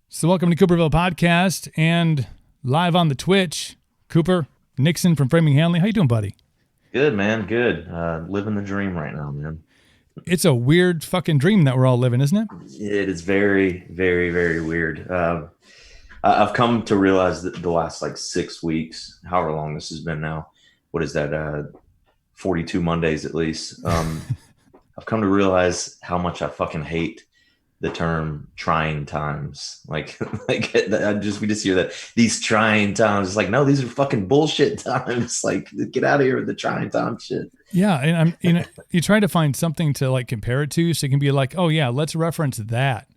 So welcome to Cooperville Podcast and live on the Twitch. Cooper, Nixon from Framing Hanley. How you doing, buddy? Good, man. Good. Living the dream right now, man. It's a weird fucking dream that we're all living, isn't it? It is very, very, very weird. I've come to realize that the last like 6 weeks, however long this has been now, what is that? 42 Mondays at least. I've come to realize how much I fucking hate the term trying times. Like, we just hear that these trying times. It's like, no, these are fucking bullshit times. Like, get out of here with the trying time shit. Yeah, and you try to find something to like compare it to, so it can be like, oh yeah, let's reference that.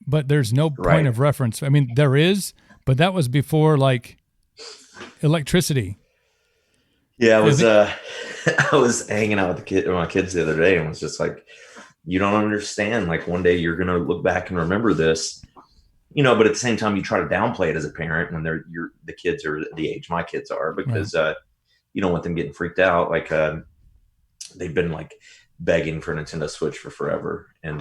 But there's no point of reference. I mean, there is, but that was before like electricity. Yeah, I was hanging out with my kids the other day, and was just like, you don't understand. Like, one day you're gonna look back and remember this, But at the same time, you try to downplay it as a parent when the kids are the age my kids are, because you don't want them getting freaked out. Like, they've been like begging for a Nintendo Switch for forever, and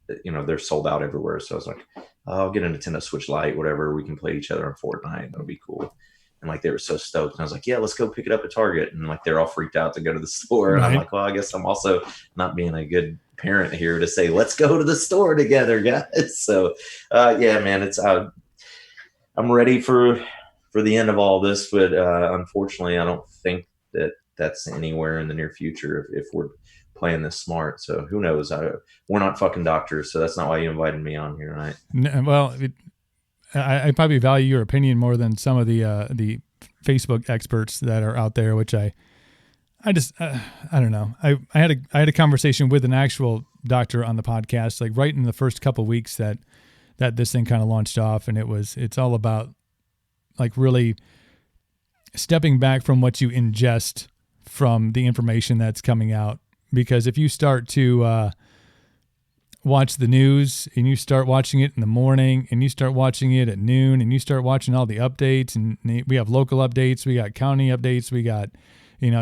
they're sold out everywhere. So I was like, I'll get a Nintendo Switch Lite, whatever. We can play each other on Fortnite. That'll be cool. And like, they were so stoked. And I was like, yeah, let's go pick it up at Target. And like, they're all freaked out to go to the store. And I'm like, well, I guess I'm also not being a good parent here to say, let's go to the store together, guys. So, yeah, man, I'm ready for the end of all this. But unfortunately, I don't think that that's anywhere in the near future if we're playing this smart. So who knows? We're not fucking doctors. So that's not why you invited me on here, right? Well, I probably value your opinion more than some of the Facebook experts that are out there, which I don't know. I had a conversation with an actual doctor on the podcast, like right in the first couple of weeks that this thing kind of launched off, and it's all about like really stepping back from what you ingest from the information that's coming out, because if you start to watch the news and you start watching it in the morning and you start watching it at noon and you start watching all the updates, and we have local updates, we got county updates, we got,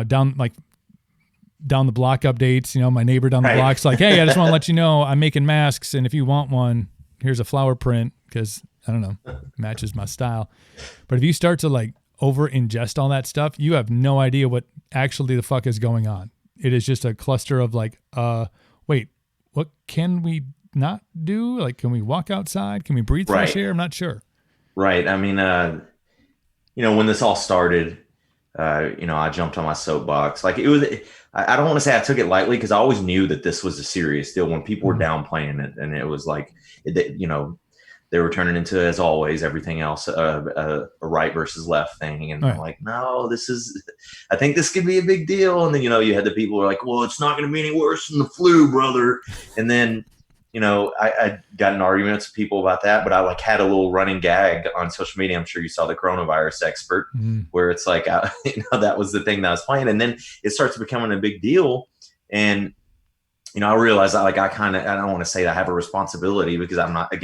down the block updates, my neighbor down the block's like, hey, I just want to let you know I'm making masks, and if you want one, here's a flower print, because I don't know, matches my style. But if you start to like over ingest all that stuff, you have no idea what actually the fuck is going on. It is just a cluster of like, wait, what can we not do? Like, can we walk outside? Can we breathe fresh air? I'm not sure. Right. I mean, when this all started, I jumped on my soapbox. Like, it was, I don't want to say I took it lightly, because I always knew that this was a serious deal when people were downplaying it. And it was like, they were turning into, as always, everything else, a right versus left thing. And I'm like, no, I think this could be a big deal. And then, you had the people who were like, well, it's not going to be any worse than the flu, brother. And then, I got in arguments with people about that, but I like had a little running gag on social media. I'm sure you saw the coronavirus expert, where it's like, that was the thing that I was playing. And then it starts becoming a big deal. And, I realize that, like, I don't want to say that I have a responsibility, because I'm not a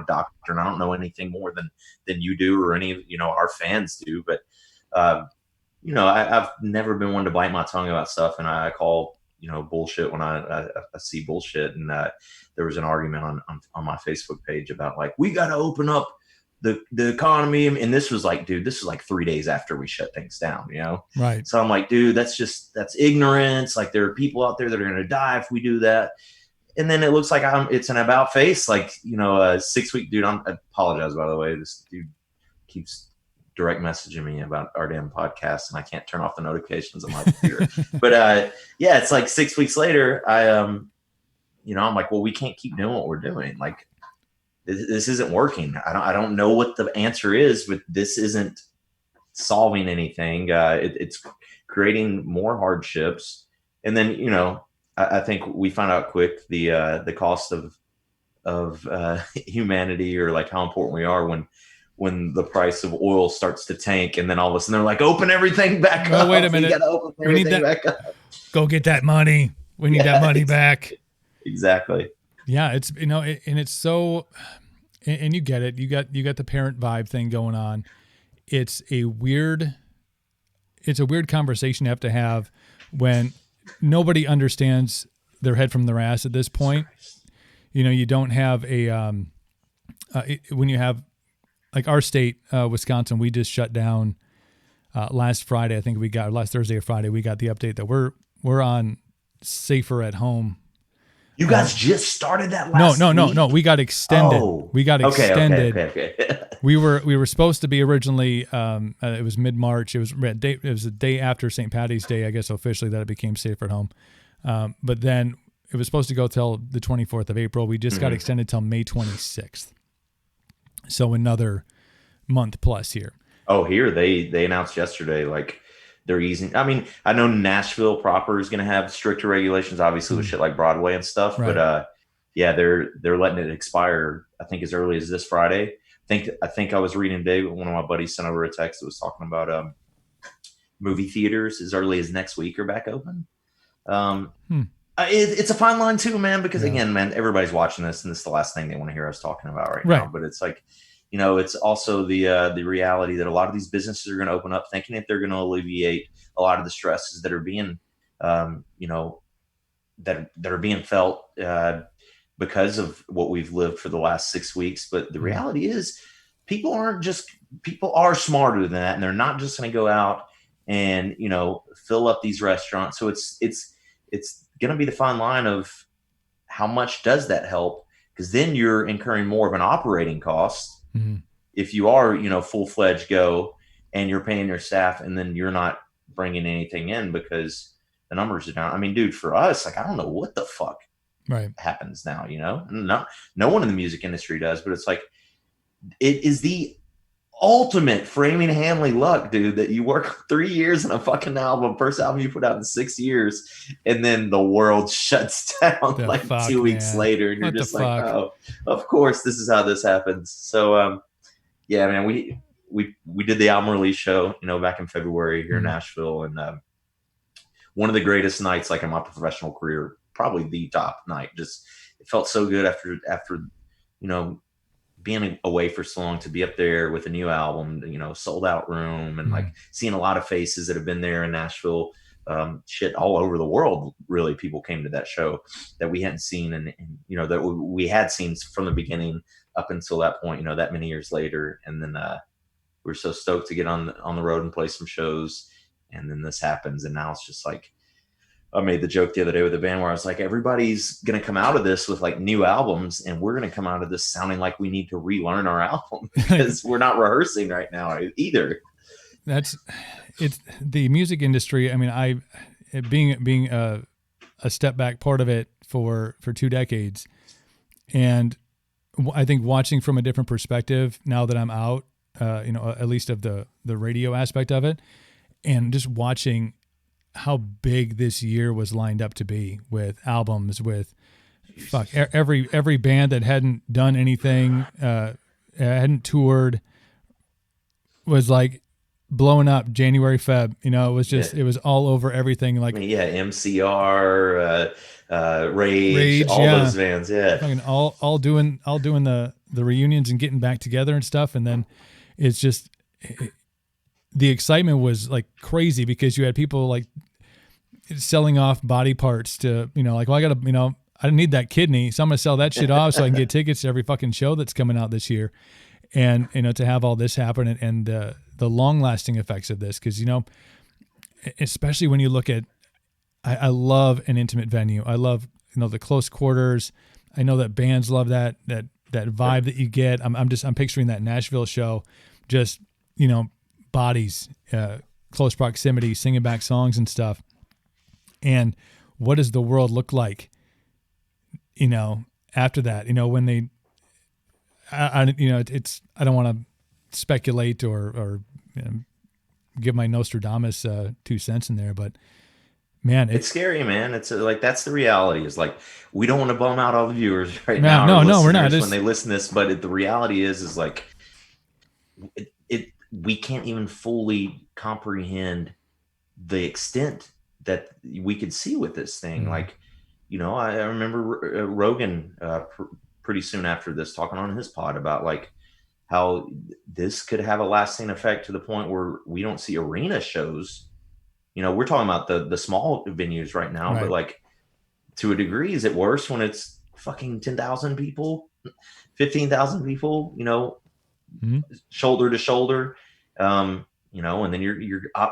doctor, and I don't know anything more than you do, or any of, our fans do. But, I've never been one to bite my tongue about stuff, and I call, bullshit when I see bullshit. And there was an argument on my Facebook page about, like, we got to open up the economy. And this was like, dude, this is like 3 days after we shut things down, Right. So I'm like, dude, that's ignorance. Like, there are people out there that are going to die if we do that. And then it looks like it's an about face, like, 6 week dude. I apologize, by the way. This dude keeps direct messaging me about our damn podcast, and I can't turn off the notifications on my computer. But yeah, it's like 6 weeks later, I'm like, well, we can't keep doing what we're doing. Like, this isn't working. I don't know what the answer is, but this isn't solving anything. It's creating more hardships. And then, I think we found out quick the cost of humanity, or like how important we are when the price of oil starts to tank, and then all of a sudden they're like, open everything back up. Wait a minute. We gotta open everything back up. Go get that money. We need that money back. Exactly. Yeah, it's and it's so, and you get it. You got the parent vibe thing going on. It's a weird conversation to have when nobody understands their head from their ass at this point. You don't have when you have like our state, Wisconsin, we just shut down last Friday. I think we got last Thursday or Friday. We got the update that we're on safer at home. You guys just started that No, last no, no, week? no. We got extended. Oh, We got okay, extended. okay. We were supposed to be originally. It was mid March. It was the day after St. Patty's Day, I guess officially, that it became safer at home. But then it was supposed to go till the 24th of April. We just got extended till May 26th. So another month plus here. Oh, here they announced yesterday, like they're easing. I mean, I know Nashville proper is going to have stricter regulations, obviously with shit like Broadway and stuff. Right. But yeah, they're letting it expire. I think as early as this Friday. I think I was reading today. One of my buddies sent over a text that was talking about movie theaters as early as next week are back open. It's a fine line too, man. Because again, man, everybody's watching this, and this is the last thing they want to hear us talking about right now. But it's like, it's also the reality that a lot of these businesses are going to open up thinking that they're going to alleviate a lot of the stresses that are being, that are being felt because of what we've lived for the last 6 weeks. But the reality is people are smarter than that. And they're not just going to go out and, fill up these restaurants. So it's going to be the fine line of how much does that help? Because then you're incurring more of an operating cost. If you are, full-fledged go and you're paying your staff and then you're not bringing anything in because the numbers are down. I mean, dude, for us, like, I don't know what the fuck happens now, no one in the music industry does, but it's like, it is the ultimate Framing Hamley luck, dude, that you work 3 years on a fucking album, first album you put out in 6 years, and then the world shuts down like 2 weeks later, and you're just like, oh, of course this is how this happens. So yeah, man, we did the album release show, back in February here in Nashville, and one of the greatest nights like in my professional career, probably the top night. Just it felt so good after being away for so long to be up there with a new album, sold out room, and like seeing a lot of faces that have been there in Nashville, shit all over the world. Really, people came to that show that we hadn't seen, and that we had seen from the beginning up until that point, that many years later. And then we were so stoked to get on the road and play some shows, and then this happens, and now it's just like, I made the joke the other day with the band where I was like, everybody's going to come out of this with like new albums, and we're going to come out of this sounding like we need to relearn our album because we're not rehearsing right now either. It's the music industry. I mean, being a step back part of it for 2 decades, and I think watching from a different perspective now that I'm out, at least of the radio aspect of it, and just watching how big this year was lined up to be with albums, with every band that hadn't done anything, hadn't toured, was like blowing up January, Feb. It was just it was all over everything. Like MCR, Rage, all those bands, all doing the reunions and getting back together and stuff. And then it's just the excitement was like crazy because you had people like selling off body parts to, like, well, I gotta, I don't need that kidney, so I'm gonna sell that shit off so I can get tickets to every fucking show that's coming out this year. And to have all this happen, and the long lasting effects of this, because especially when you look at, I love an intimate venue. I love the close quarters. I know that bands love that vibe that you get. I'm picturing that Nashville show, just bodies, close proximity, singing back songs and stuff. And what does the world look like, after that? When they, it's, I don't want to speculate or give my Nostradamus 2 cents in there, but man, it's scary, man. It's like, that's the reality. Is like, we don't want to bum out all the viewers right now. No, we're not. When they listen to this, but the reality is like, we can't even fully comprehend the extent that we could see with this thing. Like, I remember Rogan pretty soon after this talking on his pod about like how this could have a lasting effect to the point where we don't see arena shows. We're talking about the small venues right now, but like, to a degree, is it worse when it's fucking 10,000 people 15,000 people, Mm-hmm. shoulder to shoulder. And then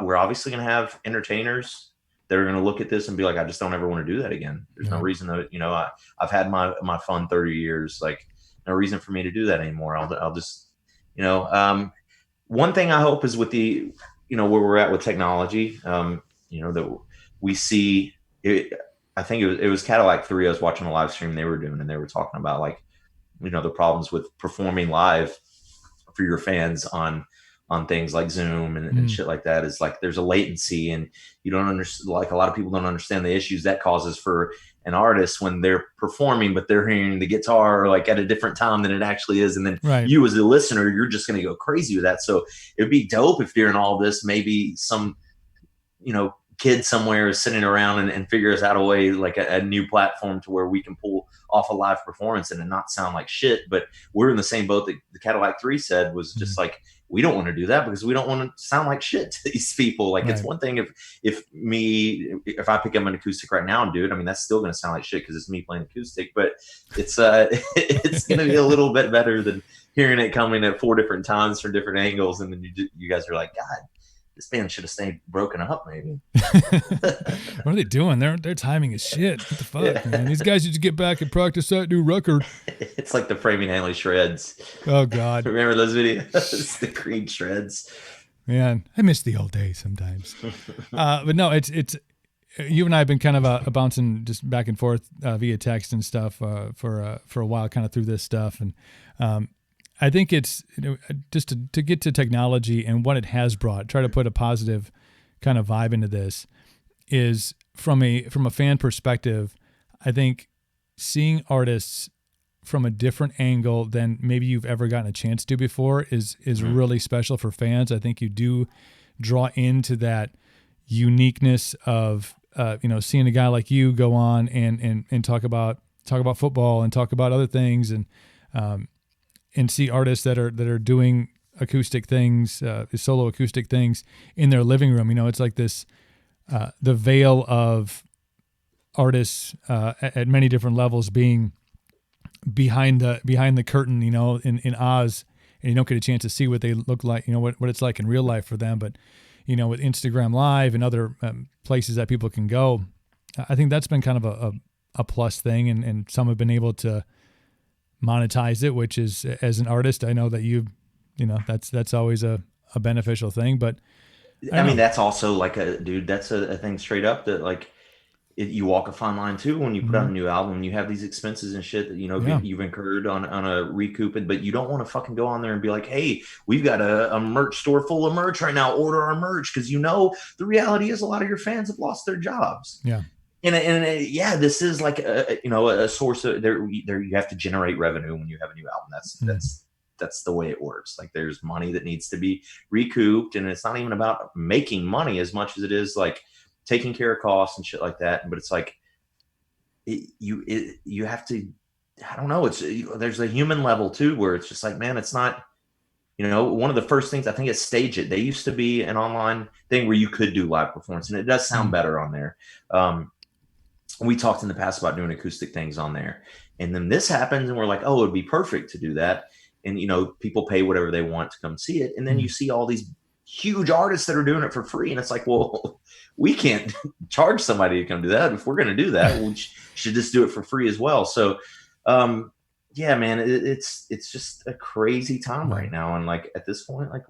we're obviously going to have entertainers that are going to look at this and be like, I just don't ever want to do that again. There's no Yeah. reason to, I've had my fun 30 years. Like, no reason for me to do that anymore. I'll just, one thing I hope is with the, where we're at with technology, that we see it. I think it was Cadillac 3. I was watching a live stream they were doing, and they were talking about like, the problems with performing live for your fans on things like Zoom and shit like that. Is like there's a latency, and you don't understand. Like a lot of people don't understand the issues that causes for an artist when they're performing, but they're hearing the guitar like at a different time than it actually is, and then Right. you as a listener, you're just going to go crazy with that. So it'd be dope if during all this, maybe some kid somewhere is sitting around and figures out a way, like a new platform to where we can pull off a live performance and it not sound like shit. But we're in the same boat that the Cadillac 3 said, was just like, we don't want to do that because we don't want to sound like shit to these people. Like, it's one thing if I pick up an acoustic right now and do it, I mean, that's still going to sound like shit because it's me playing acoustic, but it's it's going to be a little bit better than hearing it coming at 4 different times from different angles. And then you guys are like, God, this band should have stayed broken up, maybe. What are they doing? Their timing is shit. What the fuck, man? These guys need to get back and practice that new record. It's like the Framing Hanley shreds. Oh, God. Remember those videos? The Creed shreds. Man, I miss the old days sometimes. But no, it's you and I have been kind of bouncing just back and forth via text and stuff for a while, kind of through this stuff. And I think it's just to get to technology and what it has brought, try to put a positive kind of vibe into this, is from a fan perspective. I think seeing artists from a different angle than maybe you've ever gotten a chance to before is really special for fans. I think you do draw into that uniqueness of seeing a guy like you go on and talk about football and talk about other things, and see artists that are doing acoustic things, solo acoustic things in their living room. It's like this, the veil of artists at many different levels being behind the curtain, in Oz, and you don't get a chance to see what they look like, what it's like in real life for them. But, with Instagram Live and other places that people can go, I think that's been kind of a plus thing. And some have been able to monetize it, which is, as an artist, I know that that's always a beneficial thing. But I mean, that's also like that's a thing straight up that like, you walk a fine line too when you put out a new album. You have these expenses and shit that you've incurred on a recoup, but you don't want to fucking go on there and be like, hey, we've got a merch store full of merch right now, order our merch, because the reality is a lot of your fans have lost their jobs. Yeah. And this is like a source of there. You have to generate revenue when you have a new album. That's the way it works. Like, there's money that needs to be recouped, and it's not even about making money as much as it is like taking care of costs and shit like that. But it's like you have to, I don't know. There's a human level too, where it's just like, man, it's not, one of the first things, I think, is Stage It. They used to be an online thing where you could do live performance, and it does sound better on there. We talked in the past about doing acoustic things on there, and then this happens and we're like, oh, it'd be perfect to do that. And, people pay whatever they want to come see it. And then you see all these huge artists that are doing it for free. And it's like, well, we can't charge somebody to come do that. If we're going to do that, we should just do it for free as well. So, yeah, man, it's just a crazy time right now. And like, at this point, like,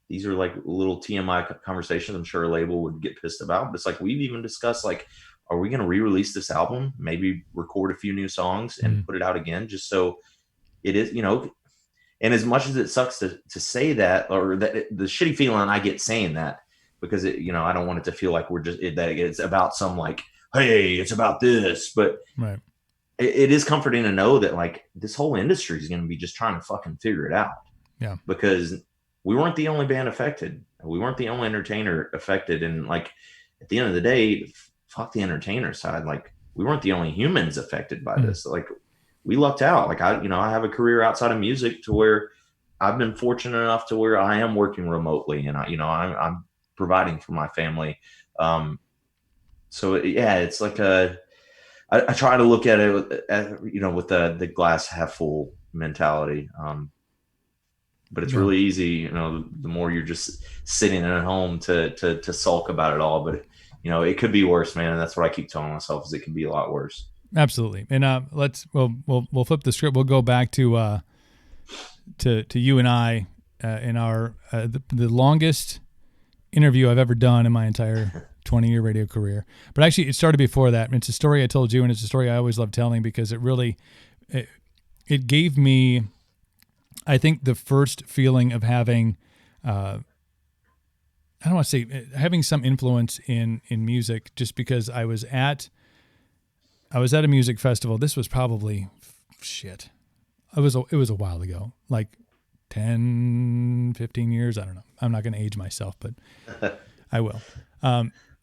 these are like little TMI conversations I'm sure a label would get pissed about. But it's like, we've even discussed, like, are we going to re-release this album? Maybe record a few new songs and put it out again, just so it is, and as much as it sucks to say that, or that the shitty feeling I get saying that, because I don't want it to feel like that it's about some like, hey, it's about this, but right. It is comforting to know that like this whole industry is going to be just trying to fucking figure it out. Yeah. Because we weren't the only band affected. We weren't the only entertainer affected. And like, at the end of the day, fuck the entertainer side. Like, we weren't the only humans affected by this. Like, we lucked out. Like, I have a career outside of music to where I've been fortunate enough to where I am working remotely, and I'm providing for my family. So yeah, it's like I try to look at it with the glass half full mentality. But it's Yeah, really easy, the more you're just sitting at home to sulk about it all. But it could be worse, man. And that's what I keep telling myself, is it can be a lot worse. absolutely. And we'll flip the script. We'll go back to you and I in our the longest interview I've ever done in my entire 20-year radio career. But actually, it started before that. It's a story I told you, and it's a story I always love telling because it gave me, I think, the first feeling of having, I don't want to say having some influence in music, just because I was at a music festival. This was probably shit. It was a while ago, like 10, 15 years. I don't know. I'm not going to age myself, but I will.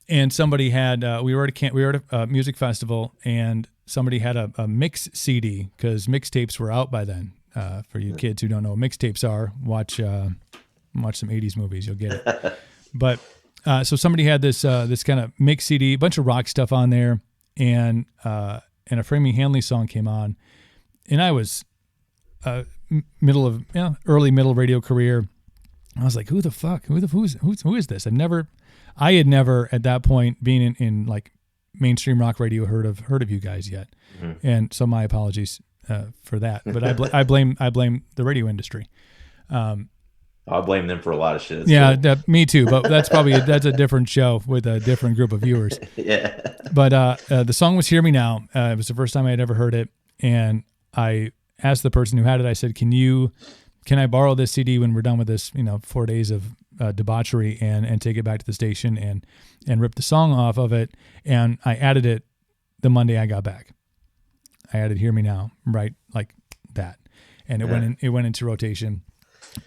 And somebody had, we were at a music festival, and somebody had a mix CD, because mixtapes were out by then. For you kids who don't know what mixtapes are, watch some 80s movies. You'll get it. But so somebody had this kind of mix CD, a bunch of rock stuff on there, and a Framing Hanley song came on, and I was early middle radio career. I was like, who the fuck? Who is this? I had never at that point, being in like mainstream rock radio, heard of you guys yet. Mm-hmm. And so my apologies for that. But I blame the radio industry. I blame them for a lot of shit. Me too. But that's a different show with a different group of viewers. Yeah. But the song was "Hear Me Now." It was the first time I had ever heard it, and I asked the person who had it. I said, "Can I borrow this CD when we're done with this, 4 days of debauchery, and take it back to the station and rip the song off of it?" And I added it the Monday I got back. I added "Hear Me Now" right like that, and it went into rotation.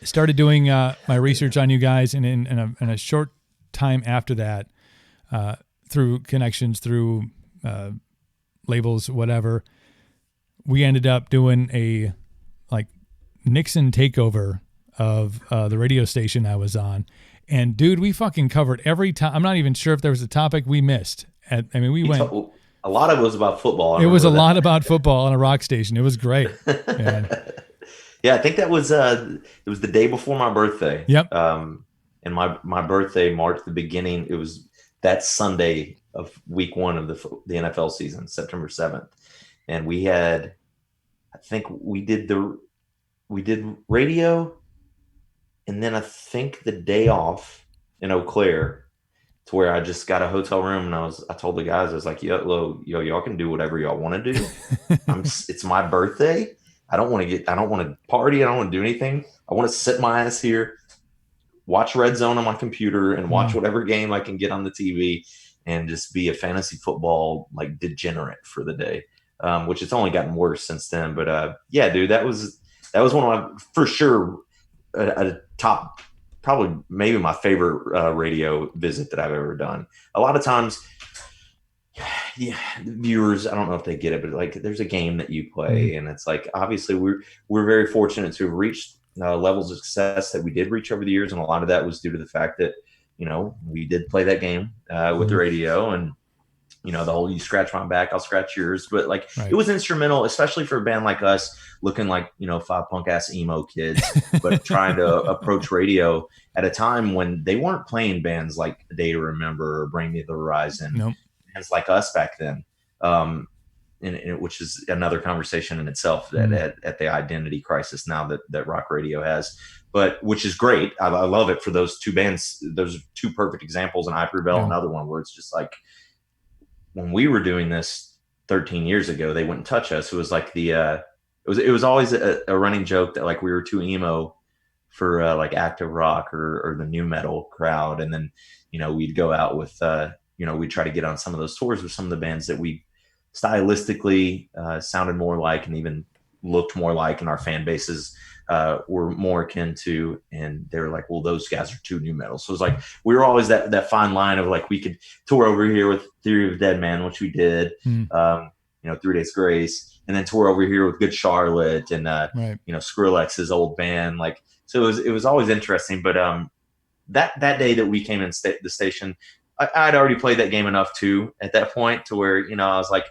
Started doing my research on you guys, and in a short time after that, through connections, through labels, whatever, we ended up doing a like Nixon takeover of the radio station I was on. And dude, we fucking covered every time. I'm not even sure if there was a topic we missed. We went. A lot of it was about football. It was a lot about football on a rock station. It was great. Yeah, I think that was it was the day before my birthday. Yep. And my birthday marked the beginning. It was that Sunday of week 1 of the NFL season, September 7th. And I think we did radio, and then I think the day off in Eau Claire, to where I just got a hotel room, and I told the guys, I was like, yo, y'all can do whatever y'all want to do. It's my birthday. I don't want to party. I don't want to do anything. I want to sit my ass here, watch Red Zone on my computer, and watch whatever game I can get on the TV, and just be a fantasy football like degenerate for the day. Which it's only gotten worse since then. But yeah, dude, that was one of my, for sure, a top, probably maybe my favorite radio visit that I've ever done. A lot of times, yeah, viewers, I don't know if they get it, but like there's a game that you play, and it's like, obviously we're very fortunate to have reached levels of success that we did reach over the years, and a lot of that was due to the fact that we did play that game with the radio, and the whole "you scratch my back, I'll scratch yours." But like, It was instrumental, especially for a band like us, looking like 5 punk ass emo kids, but trying to approach radio at a time when they weren't playing bands like "A Day to Remember" or "Bring Me the Horizon." Nope. Bands like us back then, which is another conversation in itself. At the identity crisis now that rock radio has, but which is great. I love it for those two bands. Those are two perfect examples, and I Prevail, another one where it's just like, when we were doing this 13 years ago, they wouldn't touch us. It was like it was always a running joke that like we were too emo for like active rock or the new metal crowd. And then, we'd go out with, we'd try to get on some of those tours with some of the bands that we stylistically sounded more like, and even looked more like, and our fan bases were more akin to, and they were like, well, those guys are too new metal. So it was like, we were always that fine line of like, we could tour over here with Theory of a Dead Man, which we did, 3 Days Grace, and then tour over here with Good Charlotte and, Skrillex's old band. Like, so it was always interesting. But that day that we came in the station, I'd already played that game enough too at that point to where, I was like,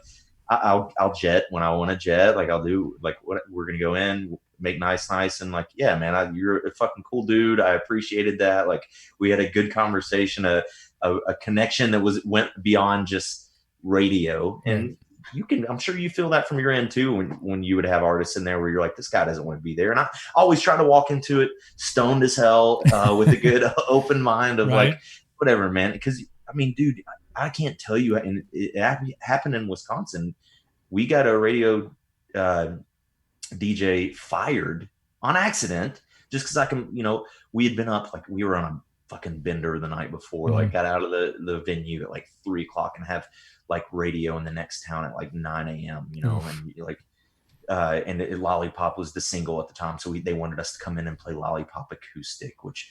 I'll jet when I want to jet. Like I'll do like what we're gonna go in, make nice, and like, yeah, man, you're a fucking cool dude. I appreciated that. Like we had a good conversation, a connection that went beyond just radio. And I'm sure you feel that from your end too, when you would have artists in there where you're like, this guy doesn't want to be there. And I always try to walk into it stoned as hell, with a good open mind of like, whatever, man. Because I mean, dude, I can't tell you, and it happened in Wisconsin. We got a radio DJ fired on accident just because we had been up, like we were on a fucking bender the night before, like got out of the venue at like 3:00 and have like radio in the next town at like 9 a.m., and like, and Lollipop was the single at the time. So they wanted us to come in and play Lollipop acoustic, which,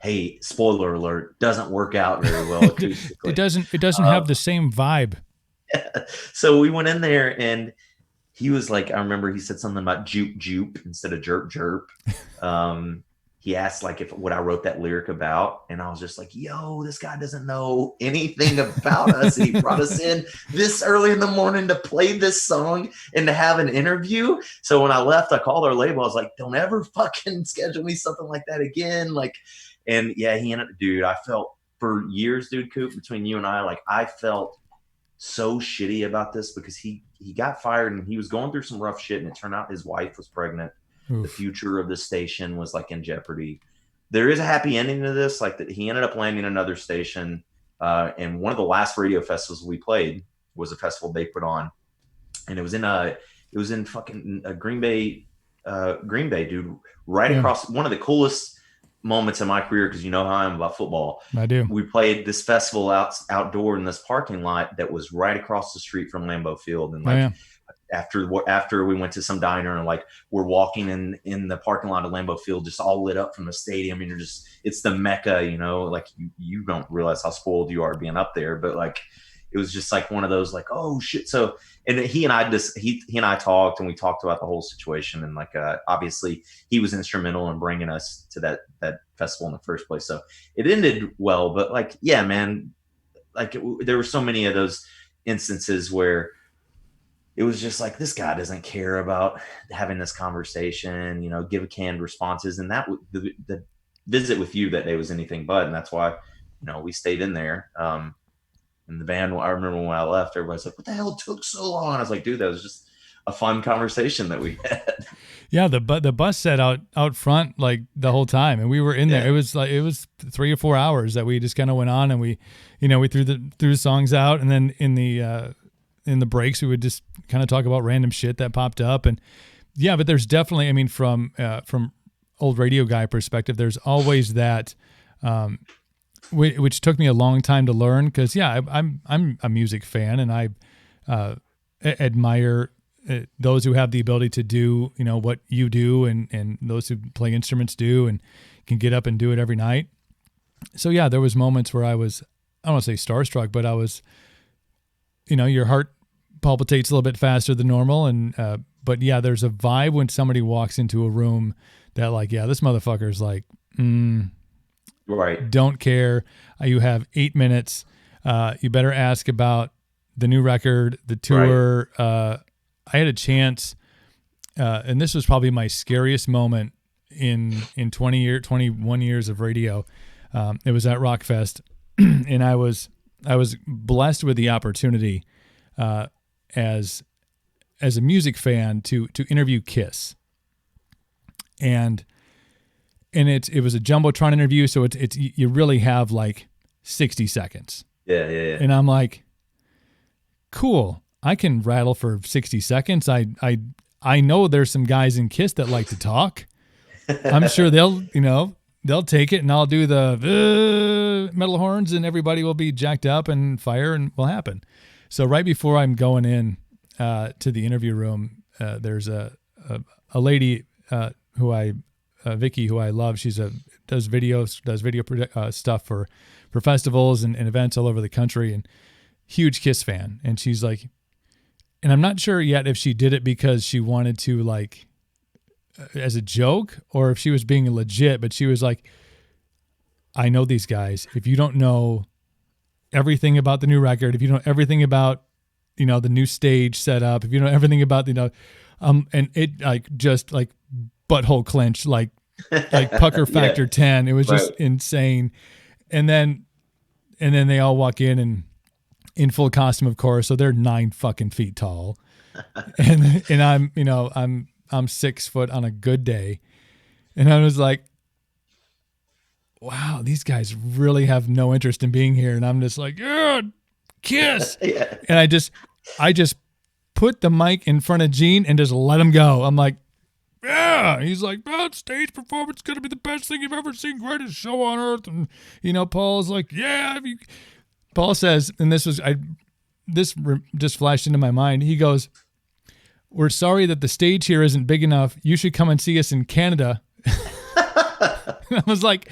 hey, spoiler alert, doesn't work out very well acoustically. It doesn't have the same vibe. So we went in there and he was like, I remember he said something about jupe jupe instead of jerp jerp. He asked like what I wrote that lyric about, and I was just like, yo, this guy doesn't know anything about us. And he brought us in this early in the morning to play this song and to have an interview. So when I left, I called our label. I was like, don't ever fucking schedule me something like that again. Like, and yeah, dude, I felt for years, dude, Coop, between you and I, like I felt so shitty about this because he got fired and he was going through some rough shit, and it turned out his wife was pregnant. Oof. The future of the station was like in jeopardy. There is a happy ending to this, like that he ended up landing another station, and one of the last radio festivals we played was a festival they put on, and it was in fucking Green Bay, dude, right across, one of the coolest moments in my career, because you know how I am about football. I do. We played this festival outdoor in this parking lot that was right across the street from Lambeau Field, and like after we went to some diner, and like we're walking in the parking lot of Lambeau Field, just all lit up from the stadium, and it's the Mecca, like you don't realize how spoiled you are being up there, but like it was just like one of those like, oh shit. So, and he and I talked, and we talked about the whole situation, and like obviously he was instrumental in bringing us to that festival in the first place. So it ended well, but like, yeah, man, like there were so many of those instances where it was just like, this guy doesn't care about having this conversation, give canned responses. And that the visit with you that day was anything but, and that's why, we stayed in there. And the band, I remember when I left, everybody's like, what the hell took so long? I was like, dude, that was just a fun conversation that we had. Yeah, the bus sat out front like the whole time, and we were in there. It was 3 or 4 hours that we just kind of went on, and we threw the songs out, and then in the breaks we would just kind of talk about random shit that popped up. And yeah, but there's definitely, I mean, from old radio guy perspective, there's always that, which took me a long time to learn, because I'm a music fan, and I admire those who have the ability to do what you do, and those who play instruments do and can get up and do it every night. So yeah, there was moments where I don't want to say starstruck, but I was, your heart palpitates a little bit faster than normal, and but yeah, there's a vibe when somebody walks into a room that like, yeah, this motherfucker's like, right, don't care. You have 8 minutes. You better ask about the new record, the tour. Right. I had a chance, and this was probably my scariest moment in 21 years of radio. It was at Rockfest, and I was blessed with the opportunity as a music fan to interview Kiss, and it was a jumbotron interview, so it's you really have like 60 seconds. Yeah. And I'm like, cool, I can rattle for 60 seconds. I know there's some guys in Kiss that like to talk. I'm sure they'll take it, and I'll do the metal horns, and everybody will be jacked up, and fire and will happen. So right before I'm going in to the interview room, there's a lady Vicky, who I love. She's does video stuff for festivals and events all over the country, and huge Kiss fan. And she's like, and I'm not sure yet if she did it because she wanted to, like, as a joke, or if she was being legit, but she was like, I know these guys. If you don't know everything about the new record, if you know everything about the new stage set up, if you know everything about, and it like just like butthole clench, like pucker Yeah. factor 10. It was Right. just insane. And then they all walk in and in full costume, of course. So they're 9 fucking feet tall. And I'm 6 foot on a good day. And I was like, wow, these guys really have no interest in being here. And I'm just like, yeah, kiss. Yeah. And I just put the mic in front of Gene and just let him go. I'm like, yeah. He's like, that stage performance is going to be the best thing you've ever seen. Greatest show on earth. And, Paul's like, yeah. Paul says, and just flashed into my mind. He goes, we're sorry that the stage here isn't big enough. You should come and see us in Canada. I was like,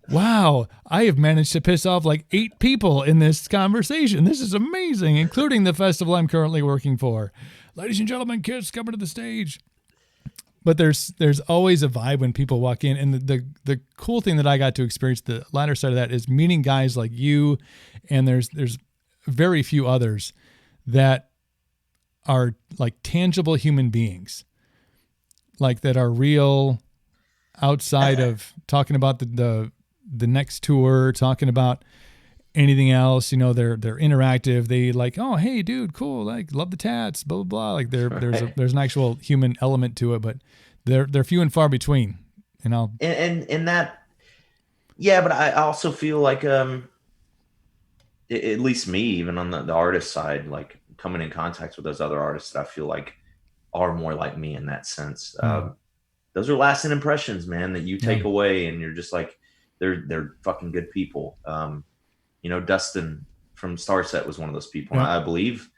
wow, I have managed to piss off like 8 people in this conversation. This is amazing, including the festival I'm currently working for. Ladies and gentlemen, Kiss coming to the stage. But there's always a vibe when people walk in. And the cool thing that I got to experience, the latter side of that, is meeting guys like you, and there's very few others that are like tangible human beings, like that are real outside of talking about the next tour, talking about anything else. They're interactive. They like, oh, hey, dude, cool, like, love the tats, blah blah blah. Like there's an actual human element to it, but they're few and far between. And that, yeah, but I also feel like at least me, even on the artist side, like coming in contact with those other artists that I feel like are more like me in that sense. Those are lasting impressions, man, that you take away, and you're just like, they're fucking good people. Dustin from Starset was one of those people. Yeah. And I believe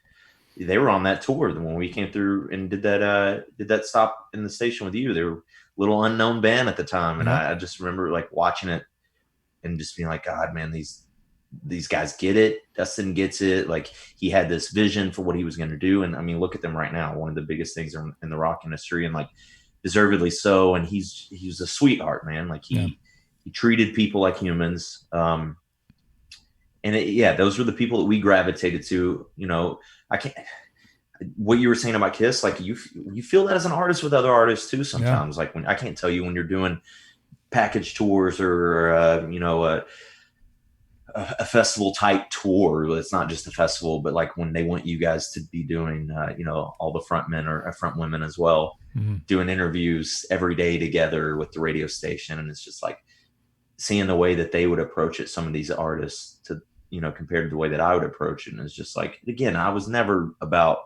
they were on that tour when we came through and did that stop in the station with you. They were a little unknown band at the time, and I just remember like watching it and just being like, God, man, these guys get it. Dustin gets it. Like, he had this vision for what he was going to do. And I mean, look at them right now. One of the biggest things in the rock industry, and like deservedly so. And he's a sweetheart, man. Like he treated people like humans. And those were the people that we gravitated to. I can't, what you were saying about Kiss, like you feel that as an artist with other artists too sometimes. Like I can't tell you when you're doing package tours or a festival type tour. It's not just a festival, but like when they want you guys to be doing all the front men or front women as well, doing interviews every day together with the radio station. And it's just like seeing the way that they would approach it, some of these artists, to compared to the way that I would approach it. And it's just like, again, I was never about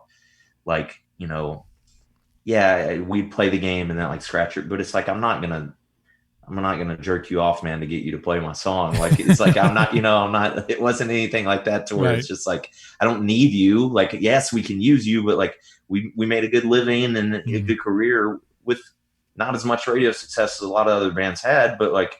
like, we'd play the game and then like scratch it, but it's like, I'm not gonna jerk you off, man, to get you to play my song. Like, it's like, I'm not, it wasn't anything like that to where it's just like, I don't need you. Like, yes, we can use you, but like we made a good living and a good career with not as much radio success as a lot of other bands had, but like,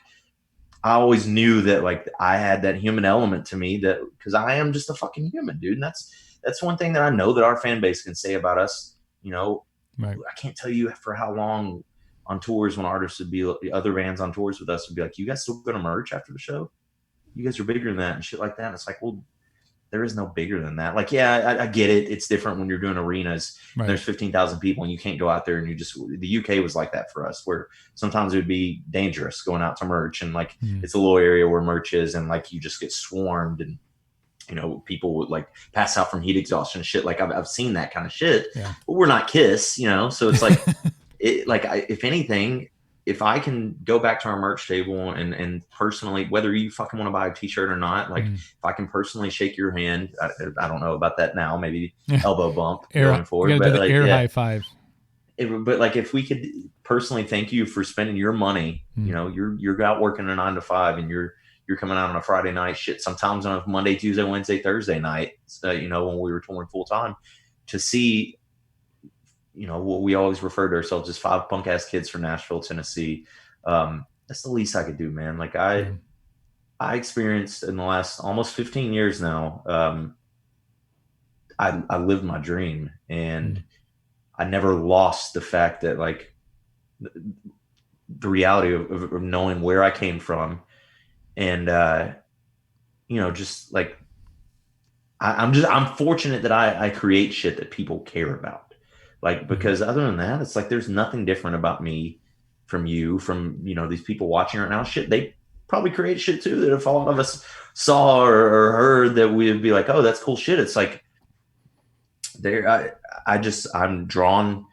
I always knew that like I had that human element to me, that because I am just a fucking human, dude. And that's one thing that I know that our fan base can say about us. I can't tell you for how long on tours when artists would be, other bands on tours with us would be like, you guys still going to merch after the show? You guys are bigger than that and shit like that. And it's like, well, there is no bigger than that. Like, I get it. It's different when you're doing arenas. There's 15,000 people and you can't go out there and the UK was like that for us, where sometimes it would be dangerous going out to merch, and like it's a little area where merch is, and like you just get swarmed, and people would like pass out from heat exhaustion and shit. Like I've seen that kind of shit, but we're not Kiss, so it's like, if anything, if I can go back to our merch table and personally, whether you fucking want to buy a t-shirt or not, like if I can personally shake your hand, I don't know about that now, maybe elbow bump going forward, but like, high five. But like, if we could personally thank you for spending your money, you're out working a 9 to 5 and you're coming out on a Friday night, shit, sometimes on a Monday, Tuesday, Wednesday, Thursday night, when we were touring full time, to see, what we always refer to ourselves as 5 punk ass kids from Nashville, Tennessee. That's the least I could do, man. Like I experienced in the last almost 15 years now, I lived my dream, and I never lost the fact that like the reality of knowing where I came from, and just like I'm fortunate that I create shit that people care about. Like, because other than that, it's like there's nothing different about me from you, from, these people watching right now. Shit, they probably create shit too that if a lot of us saw or heard, that we'd be like, oh, that's cool shit. It's like there I'm drawn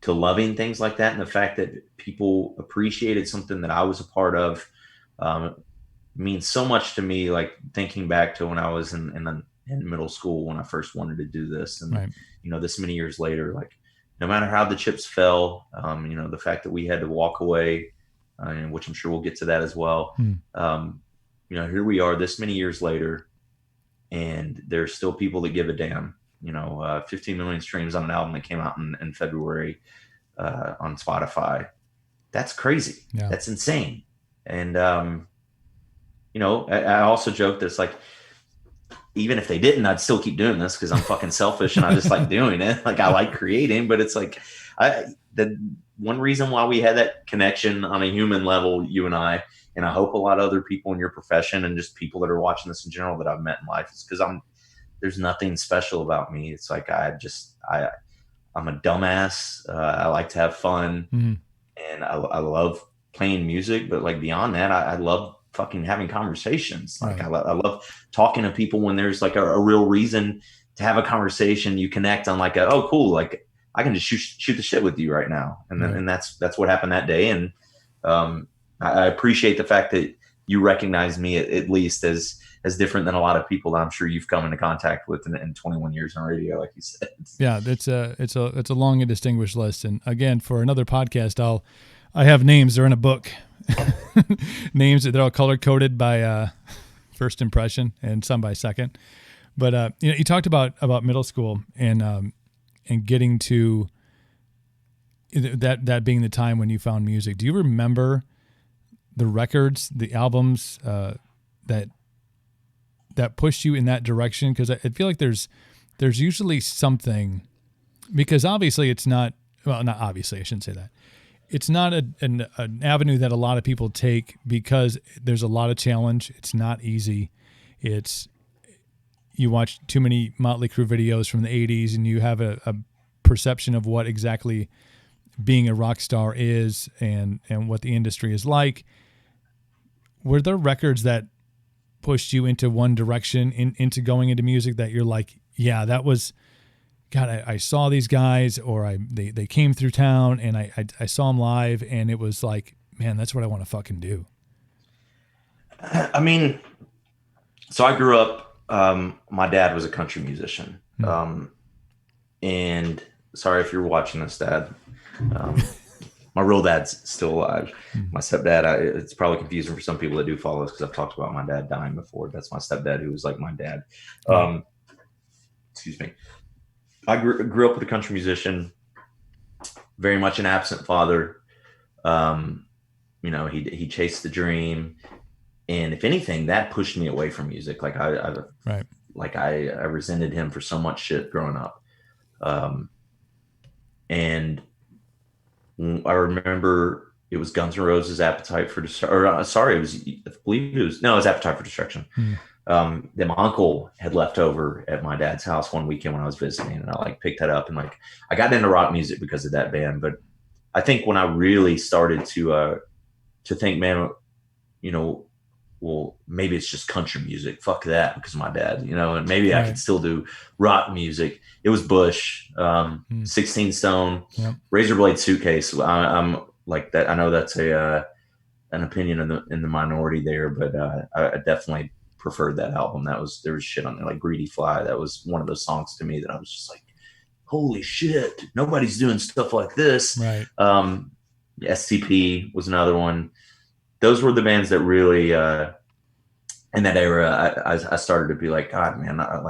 to loving things like that, and the fact that people appreciated something that I was a part of um, means so much to me. Like thinking back to when I was in middle school when I first wanted to do this, and Right. this many years later, like no matter how the chips fell, the fact that we had to walk away, which I'm sure we'll get to that as well. Um, Here we are this many years later, and there's still people that give a damn. 15 million streams on an album that came out in February on Spotify. That's crazy. Yeah. That's insane. And I also joke that it's like, even if they didn't, I'd still keep doing this because I'm fucking selfish and I just like doing it. Like I like creating, but it's like the one reason why we had that connection on a human level, you and I hope a lot of other people in your profession and just people that are watching this in general that I've met in life, is because there's nothing special about me. It's like I'm a dumbass. I like to have fun, and I love playing music. But like beyond that, I love fucking having conversations. Like Right. I love talking to people when there's like a real reason to have a conversation. You connect on like oh cool, like I can just shoot the shit with you right now, and then and that's what happened that day. And I appreciate the fact that you recognize me at least as different than a lot of people that I'm sure you've come into contact with in 21 years on radio, like you said. Yeah, it's a long and distinguished list. And again, for another podcast, I have names. They're in a book. Names, they're all color coded by first impression and some by second. But you talked about middle school and getting to that being the time when you found music. Do you remember the records, the albums that pushed you in that direction? Because I feel like there's usually something, because obviously it's not, well, not obviously, I shouldn't say that. It's not an avenue that a lot of people take because there's a lot of challenge. It's not easy. You watch too many Motley Crue videos from the 80s and you have a perception of what exactly being a rock star is and what the industry is like. Were there records that pushed you into one direction, into going into music, that you're like, yeah, that was, God, I saw these guys, or they came through town and I saw them live, and it was like, man, that's what I want to fucking do? I mean, so I grew up, my dad was a country musician. And sorry if you're watching this, Dad. My real dad's still alive. My stepdad, it's probably confusing for some people that do follow us because I've talked about my dad dying before. That's my stepdad, who was like my dad. Excuse me. I grew up with a country musician, very much an absent father. He chased the dream, and if anything, that pushed me away from music. Like I resented him for so much shit growing up. And I remember it was Guns N' Roses' Appetite for Destruction. It was Appetite for Destruction. That my uncle had left over at my dad's house one weekend when I was visiting, and I like picked that up, and like I got into rock music because of that band. But I think when I really started to think, man, well, maybe it's just country music. Fuck that, because of my dad, and maybe I could still do rock music. It was Bush, 16 Stone, Razorblade Suitcase. I'm like that. I know that's an opinion in the minority there, but I definitely preferred that album. There was shit on there like Greedy Fly. That was one of those songs to me that I was just like, holy shit, nobody's doing stuff like this. Right. STP was another one. Those were the bands that really in that era I started to be like, God, man, I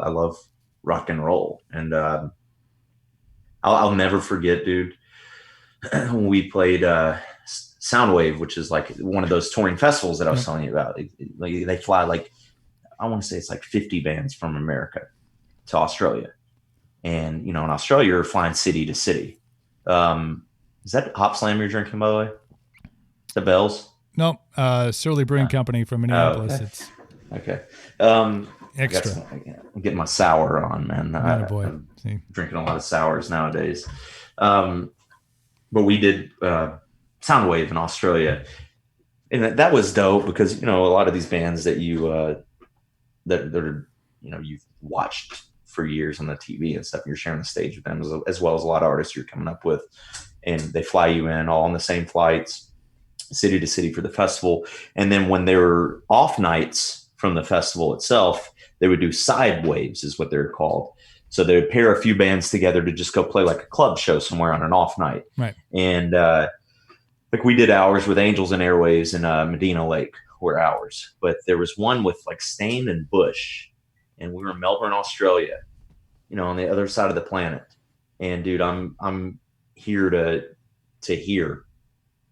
love rock and roll. And I'll never forget, dude, when we played Soundwave, which is like one of those touring festivals that I was telling you about. Like they fly like, I want to say it's like 50 bands from America to Australia. And, in Australia, you're flying city to city. Is that Hop Slam you're drinking, by the way? The Bells? No, Surly Brewing Company from Minneapolis. Oh, okay. Extra. I'm getting my sour on, man. Boy. I'm See. drinking a lot of sours nowadays. But we did Soundwave in Australia, and that was dope because a lot of these bands that that are you've watched for years on the TV and stuff. You're sharing the stage with them as well as a lot of artists you're coming up with, and they fly you in all on the same flights, city to city for the festival. And then when there were off nights from the festival itself, they would do side waves, is what they're called. So they would pair a few bands together to just go play like a club show somewhere on an off night. Right. And like we did ours with Angels and Airwaves in Medina Lake were ours. But there was one with like Stain and Bush. And we were in Melbourne, Australia, on the other side of the planet. And dude, I'm here to hear,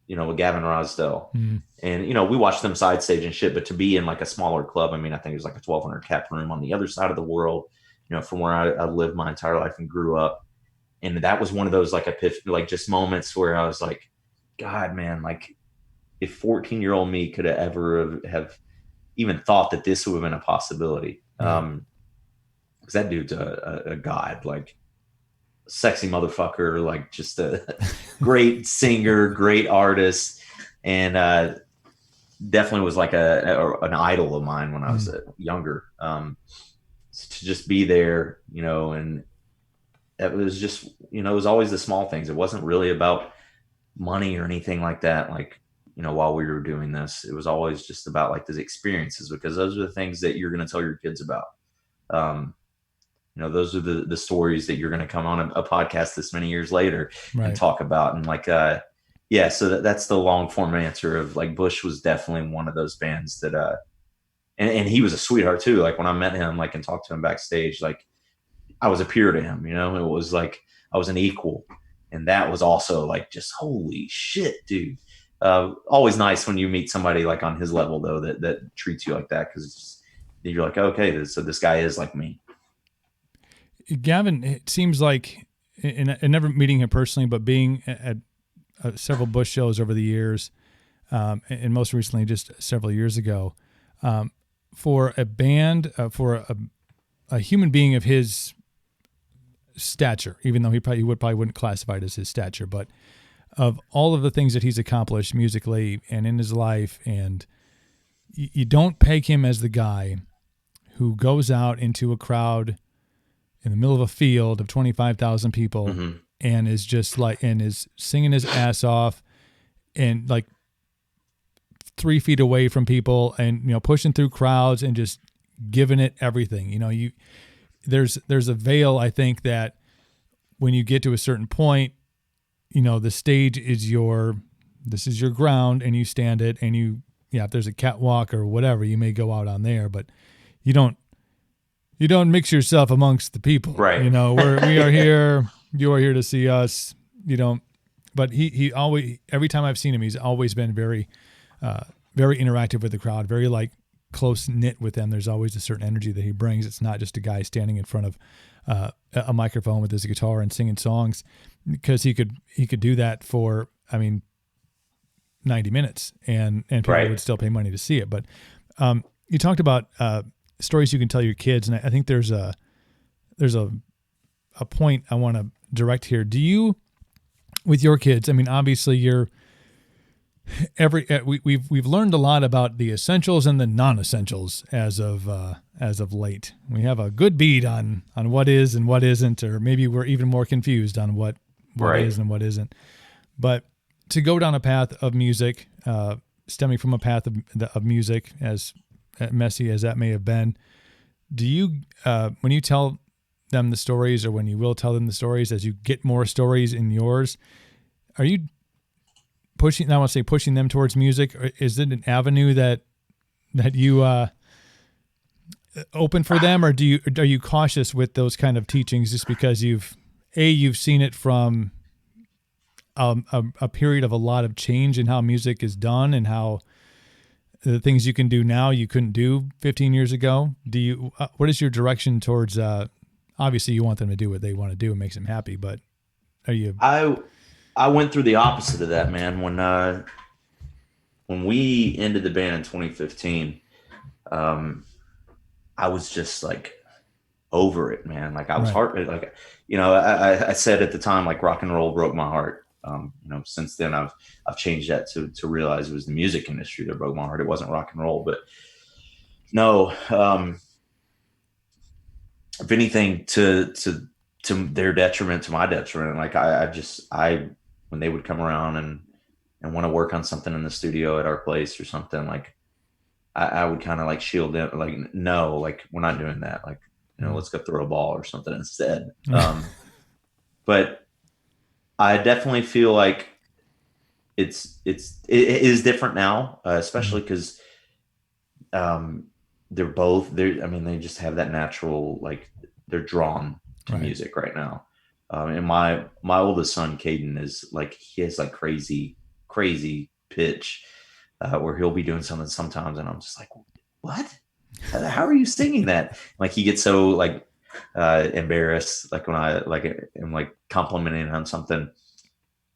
with Gavin Rosdell. Mm. And, we watched them side stage and shit, but to be in like a smaller club, I mean, I think it was like a 1,200 cap room on the other side of the world, from where I lived my entire life and grew up. And that was one of those like like just moments where I was like, God, man, like if 14-year-old me could have ever have even thought that this would have been a possibility. Because that dude's a god, like sexy motherfucker, like just a great singer, great artist, and definitely was like an idol of mine when I was younger. To just be there, and it was just, it was always the small things. It wasn't really about money or anything like that. Like, while we were doing this, it was always just about like the experiences, because those are the things that you're going to tell your kids about. Those are the stories that you're going to come on a podcast this many years later and talk about. And like, so that's the long form answer of like Bush was definitely one of those bands that, and he was a sweetheart too. Like when I met him, like, and talked to him backstage, like I was a peer to him, it was like I was an equal. And that was also like, just holy shit, dude. Always nice when you meet somebody like on his level though, that treats you like that. Cause you're like, okay, so this guy is like me. Gavin, it seems like, and never meeting him personally, but being at several Bush shows over the years, and most recently just several years ago, for a band, for a human being of his stature, even though he probably wouldn't classify it as his stature, but of all of the things that he's accomplished musically and in his life, and you don't peg him as the guy who goes out into a crowd in the middle of a field of 25,000 people and is just like, and is singing his ass off and like 3 feet away from people and, pushing through crowds and just giving it everything. There's a veil, I think, that when you get to a certain point, the stage is this is your ground and you stand it, and if there's a catwalk or whatever, you may go out on there, but you don't mix yourself amongst the people. Right. We are here, you are here to see us. But he always, every time I've seen him, he's always been very, very interactive with the crowd, very like close knit with them. There's always a certain energy that he brings. It's not just a guy standing in front of a microphone with his guitar and singing songs, because he could do that for, 90 minutes and people would still pay money to see it. But you talked about stories you can tell your kids, and I think there's a point I want to direct here. Do you, with your kids, obviously we've learned a lot about the essentials and the non-essentials as of late. We have a good beat on what is and what isn't, or maybe we're even more confused on what is and what isn't. But to go down a path of music, stemming from a path of music, as messy as that may have been, do you, when you tell them the stories, or when you will tell them the stories, as you get more stories in yours, are you pushing, I want to say pushing them towards music, or is it an avenue that you open for them, or are you cautious with those kind of teachings just because you've seen it from a period of a lot of change in how music is done and how the things you can do now you couldn't do 15 years ago? Do you what is your direction towards obviously you want them to do what they want to do, it makes them happy, but are you I went through the opposite of that, man. When we ended the band in 2015, I was just like over it, man. Like I was Right. heart like, I said at the time, like rock and roll broke my heart. Since then I've changed that to realize it was the music industry that broke my heart. It wasn't rock and roll, but no, if anything, to their detriment, to my detriment. Like I when they would come around and want to work on something in the studio at our place or something, like I would kind of like shield them, like, no, like we're not doing that. Like, let's go throw a ball or something instead. But I definitely feel like it is different now, especially because um, I mean, they just have that natural, like they're drawn to Right. music right now. And my oldest son, Caden, is like, he has like crazy pitch, where he'll be doing something sometimes, and I'm just like, what? How are you singing that? Like he gets so like embarrassed, like when I like am like complimenting on something.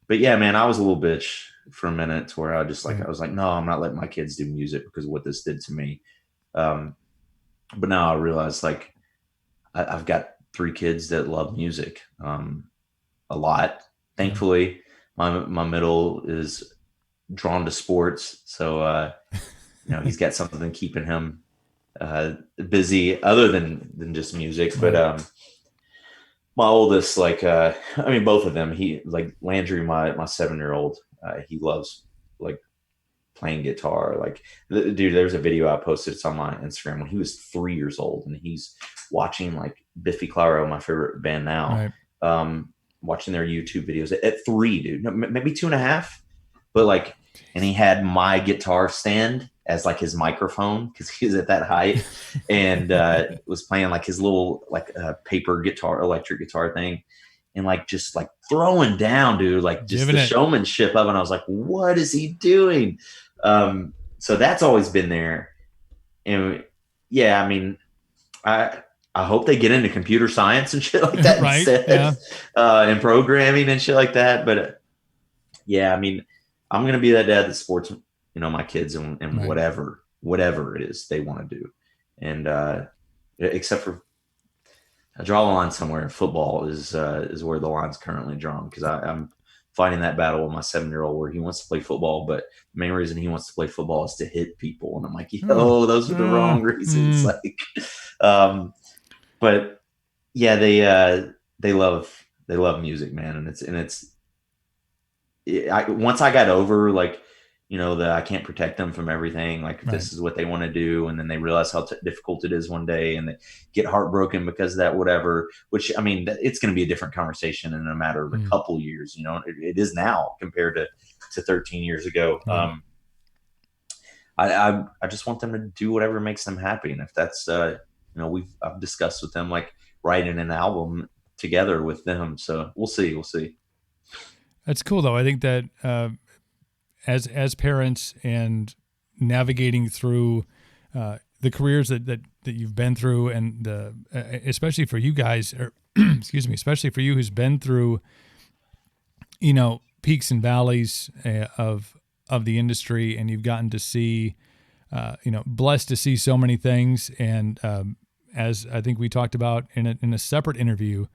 But yeah, man, I was a little bitch for a minute, to where Right. I was like, no, I'm not letting my kids do music because of what this did to me. Um, but now I realize, like, I've got three kids that love music, a lot. Yeah. Thankfully, my middle is drawn to sports, so he's got something keeping him busy other than just music. But Right. my oldest, like, I mean, both of them. He like Landry, my 7-year old. He loves like playing guitar. Like, dude, there's a video I posted. It's on my Instagram, when he was 3 years old, and he's watching like Biffy Clyro, my favorite band now. Right. Um, Watching their YouTube videos at 3, dude. No, maybe 2.5, but like, and he had my guitar stand as like his microphone because he was at that height, and was playing like his little like paper guitar, electric guitar thing, and like just like throwing down, dude, like just Giving the it. showmanship of it. And I was like, what is he doing? So that's always been there. And yeah, I mean, I I hope they get into computer science and shit like that Right. instead, Yeah. and programming and shit like that. But yeah, I mean, I'm gonna be that dad that supports, my kids and Right. whatever it is they want to do, and except for, I draw a line somewhere. Football is where the line's currently drawn, because I'm fighting that battle with my 7-year old, where he wants to play football, but the main reason he wants to play football is to hit people, and I'm like, Oh. yo, those are the wrong reasons. Like, um, but yeah, they love music, man, and once I got over, like, that I can't protect them from everything. Like, if Right. this is what they want to do, and then they realize how difficult it is one day, and they get heartbroken because of that, whatever. Which, I mean, it's going to be a different conversation in a matter of a couple years. It is now compared to 13 years ago. Right. I just want them to do whatever makes them happy, and if that's I've discussed with them, like, writing an album together with them. So we'll see. That's cool though. I think that as parents and navigating through the careers that you've been through, and especially for you guys, or excuse me, especially for you who's been through, peaks and valleys of the industry, and you've gotten to see, blessed to see so many things. And as I think we talked about in a separate interview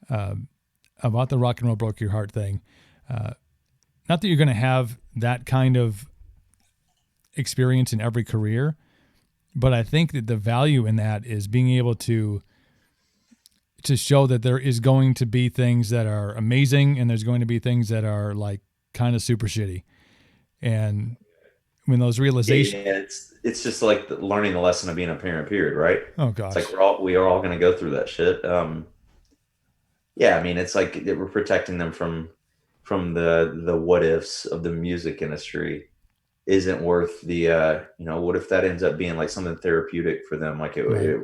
about the rock and roll broke your heart thing. Not that you're going to have that kind of experience in every career, but I think that the value in that is being able to show that there is going to be things that are amazing, and there's going to be things that are like kind of super shitty. And when those Yeah, realizations, it's just like learning the lesson of being a parent. Period. Right? oh It's like gosh, we are all going to go through that shit. Yeah, I mean, it's like we're protecting them from the what ifs of the music industry isn't worth the what if that ends up being like something therapeutic for them, like right, it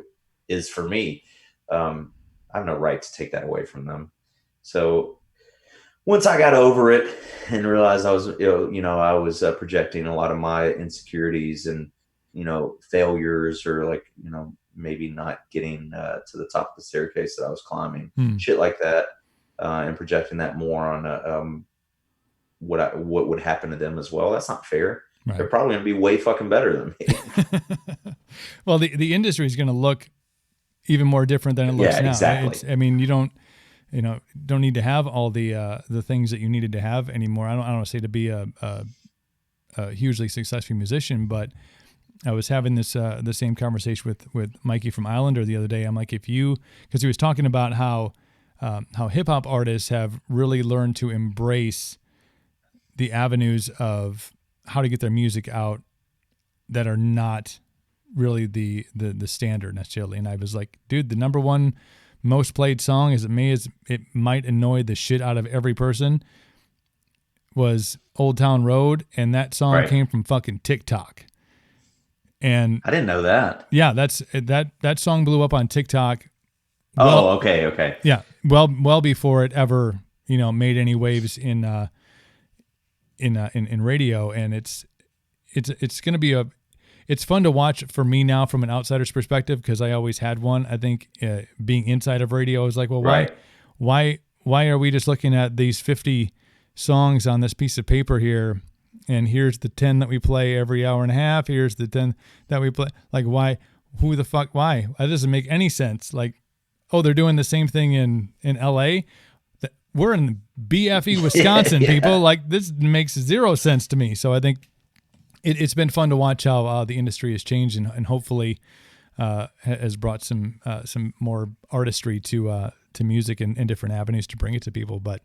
is for me. I have no right to take that away from them. So once I got over it and realized I was, I was projecting a lot of my insecurities and, failures, or like, maybe not getting to the top of the staircase that I was climbing, hmm. shit like that, and projecting that more on what would happen to them as well. That's not fair. Right. they're probably going to be way fucking better than me. Well, the industry is going to look even more different than it looks Yeah, now. exactly. I mean, you don't need to have all the things that you needed to have anymore. I don't want to say to be a hugely successful musician, but I was having this the same conversation with Mikey from Islander the other day. I'm like, because he was talking about how hip hop artists have really learned to embrace the avenues of how to get their music out that are not really the standard necessarily. And I was like, dude, the number one most played song, as it might annoy the shit out of every person, was Old Town Road, and that song came from fucking TikTok. And I didn't know that. Yeah, that song blew up on TikTok. Okay. Yeah, well before it ever made any waves in radio, and it's going to be it's fun to watch for me now from an outsider's perspective, because I always had one. I think being inside of radio is like, well, why are we just looking at these 50 songs on this piece of paper here, and here's the 10 that we play every hour and a half, here's the 10 that we play, like, why, who the fuck, why? That doesn't make any sense. Like, oh, they're doing the same thing in LA. We're in BFE, Wisconsin, people. Like, this makes zero sense to me. So I think it's been fun to watch how the industry has changed, and hopefully has brought some more artistry to music and different avenues to bring it to people. But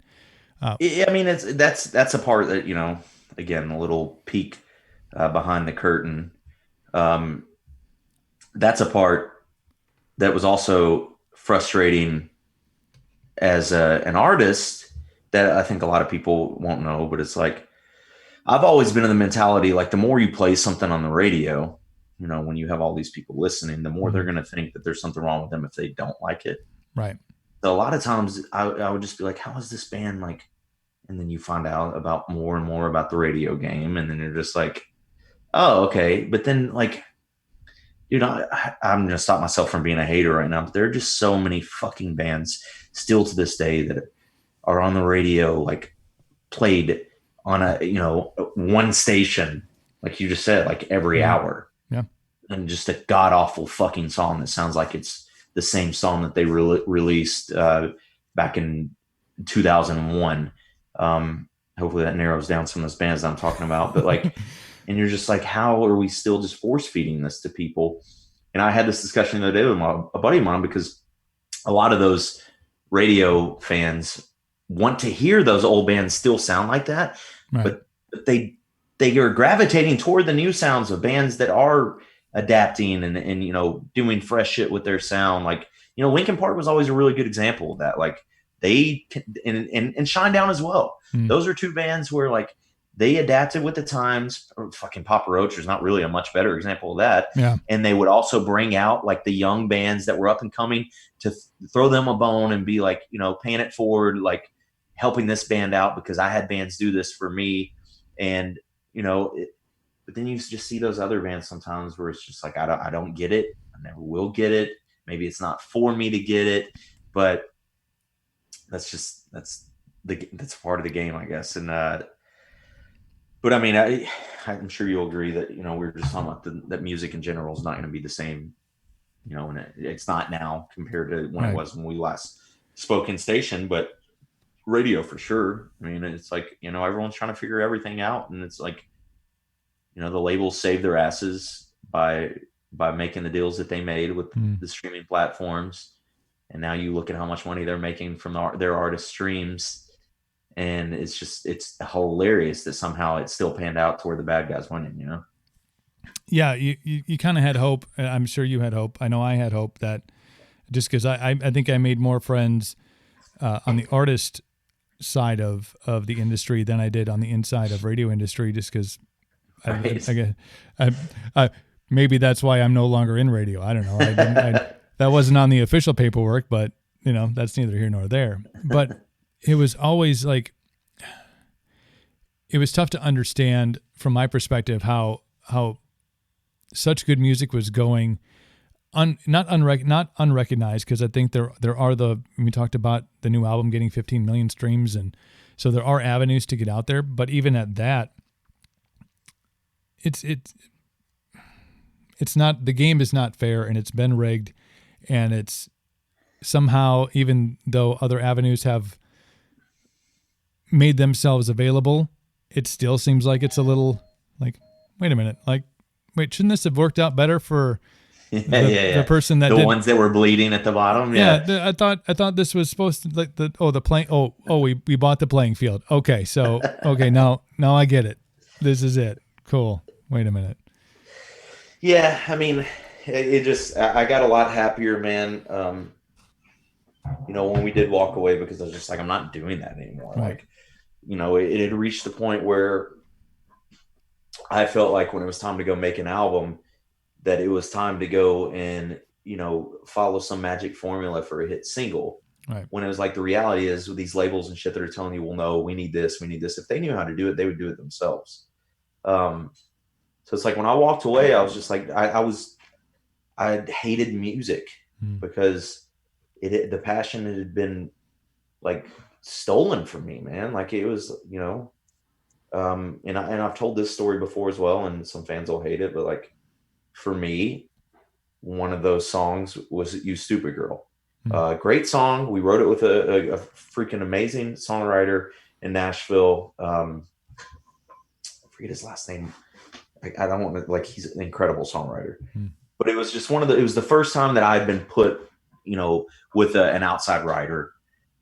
I mean, that's a part that, again, a little peek behind the curtain. That's a part that was also frustrating as an artist, that I think a lot of people won't know, but it's like, I've always been in the mentality, like, the more you play something on the radio, when you have all these people listening, the more they're going to think that there's something wrong with them if they don't like it. Right. So a lot of times I would just be like, how is this band like? And then you find out about more and more about the radio game. And then you're just like, oh, okay. But then, like, I'm going to stop myself from being a hater right now, but there are just so many fucking bands still to this day that are on the radio, like, played on a, one station, like you just said, like every hour. Yeah. And just a god awful fucking song that sounds like it's the same song that they released back in 2001. Hopefully that narrows down some of those bands that I'm talking about, but like, and you're just like, how are we still just force feeding this to people? And I had this discussion the other day with a buddy of mine, because a lot of those radio fans want to hear those old bands still sound like that, right. but they are gravitating toward the new sounds of bands that are adapting and doing fresh shit with their sound. Like, Linkin Park was always a really good example of that. Like, they and Shinedown as well. Those are two bands where, like, they adapted with the times. Fucking Papa Roach is not really a much better example of that. Yeah. And they would also bring out, like, the young bands that were up and coming to throw them a bone and be like, paying it forward, like, helping this band out because I had bands do this for me. And, but then you just see those other bands sometimes where it's just like, I don't get it. I never will get it. Maybe it's not for me to get it, but that's part of the game, I guess. And, but I mean, I'm sure you'll agree that, we were just talking about that music in general is not going to be the same, and it's not now compared to when it was when we last spoke in station, but radio for sure. I mean, it's like, everyone's trying to figure everything out, and it's like, the labels save their asses by making the deals that they made with the streaming platforms. And now you look at how much money they're making from their artist streams. And it's hilarious that somehow it still panned out toward the bad guys winning, Yeah, you kind of had hope. I'm sure you had hope. I know I had hope that, just because I think I made more friends on the artist side of the industry than I did on the inside of radio industry, just because maybe that's why I'm no longer in radio. I don't know. That wasn't on the official paperwork, but that's neither here nor there. But it was always like, it was tough to understand from my perspective how such good music was going not unrecognized, because I think there are we talked about the new album getting 15 million streams, and so there are avenues to get out there. But even at that, it's it's not, the game is not fair, and it's been rigged, and it's somehow, even though other avenues have made themselves available, it still seems like it's a little like, wait a minute, like, wait, shouldn't this have worked out better for Yeah, yeah, the yeah. person that The did? ones that were bleeding at the bottom. Yeah, Yeah. I thought this was supposed to, like, the playing, we bought the playing field. Okay, so okay, now I get it. This is it. Cool. Wait a minute. Yeah. I mean, it just, I got a lot happier, man. When we did walk away, because I was just like, I'm not doing that anymore. Right. Like, it had reached the point where I felt like when it was time to go make an album, that it was time to go and, follow some magic formula for a hit single. Right. When it was like, the reality is with these labels and shit that are telling you, well, no, we need this, we need this. If they knew how to do it, they would do it themselves. Um, so it's like when I walked away, I was just like, I hated music because the passion had been like stolen from me, man. Like it was, and I've told this story before as well, and some fans will hate it, but like for me, one of those songs was "You Stupid Girl." Great song. We wrote it with a freaking amazing songwriter in Nashville. I forget his last name. I don't want to, like, he's an incredible songwriter, but it was just it was the first time that I had been put, with an outside writer,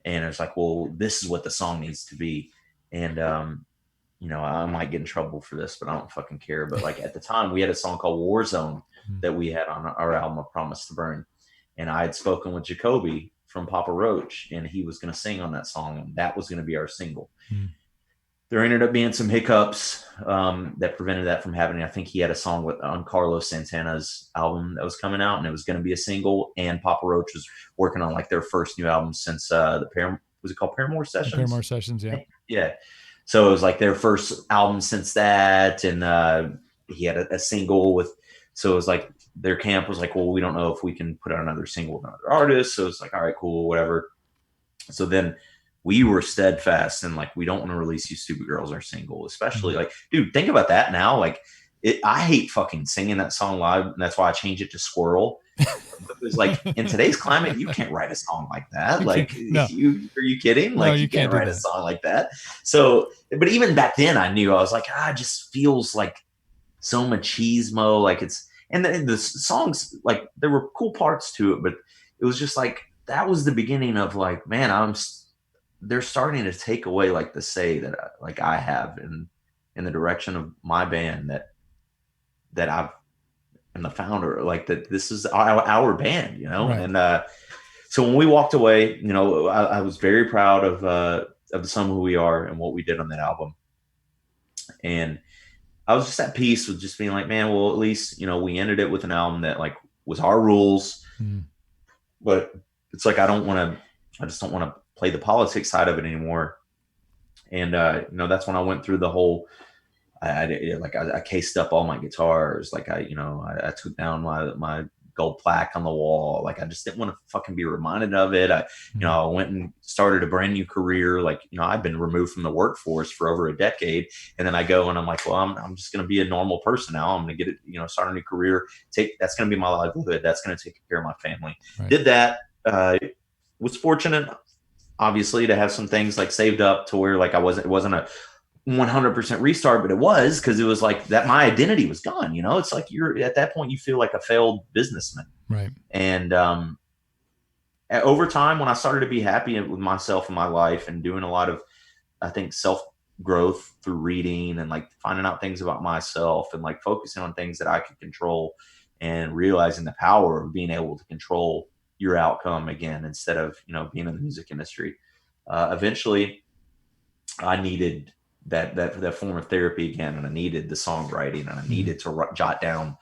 and it's like, well, this is what the song needs to be. And, I might get in trouble for this, but I don't fucking care. But like at the time, we had a song called Warzone that we had on our album, A Promise to Burn. And I had spoken with Jacoby from Papa Roach, and he was going to sing on that song, and that was going to be our single. There ended up being some hiccups that prevented that from happening. I think he had a song on Carlos Santana's album that was coming out, and it was going to be a single. And Papa Roach was working on like their first new album since was it called Paramore Sessions? Paramore Sessions, yeah. Yeah. So it was like their first album since that, and he had a single with. So it was like their camp was like, well, we don't know if we can put out another single with another artist. So it's like, all right, cool, whatever. So then we were steadfast and like, we don't want to release You Stupid Girls, our single, especially like, dude, think about that now. Like, I hate fucking singing that song live, and that's why I changed it to Squirrel. Because like in today's climate, you can't write a song like that. Like, no. are you kidding? Like, no, you can't write a song like that. So, but even back then, I knew, I was like, it just feels like so machismo. Like and the songs, like there were cool parts to it, but it was just like that was the beginning of like, man, they're starting to take away like the say that I have in the direction of my band that I've and the founder, like that this is our band, right. And so when we walked away, I was very proud of the Sum Who We Are and what we did on that album. And I was just at peace with just being like, man, well, at least, we ended it with an album that like was our rules. But it's like, I just don't want to play the politics side of it anymore. And, that's when I went through the whole, I cased up all my guitars. Like I took down my gold plaque on the wall. Like I just didn't want to fucking be reminded of it. I went and started a brand new career. Like, I've been removed from the workforce for over a decade. And then I go and I'm like, well, I'm just going to be a normal person now. I'm going to get it, start a new career. That's going to be my livelihood. That's going to take care of my family. Right. Did that. Was fortunate, obviously, to have some things like saved up to where like it wasn't a 100% restart, but it was, because it was like that my identity was gone. It's like you're at that point, you feel like a failed businessman. Right. And over time, when I started to be happy with myself and my life and doing a lot of, I think, self growth through reading and like finding out things about myself and like focusing on things that I could control and realizing the power of being able to control your outcome again, instead of, being in the music industry. Eventually I needed that form of therapy again, and I needed the songwriting, and I needed to jot down,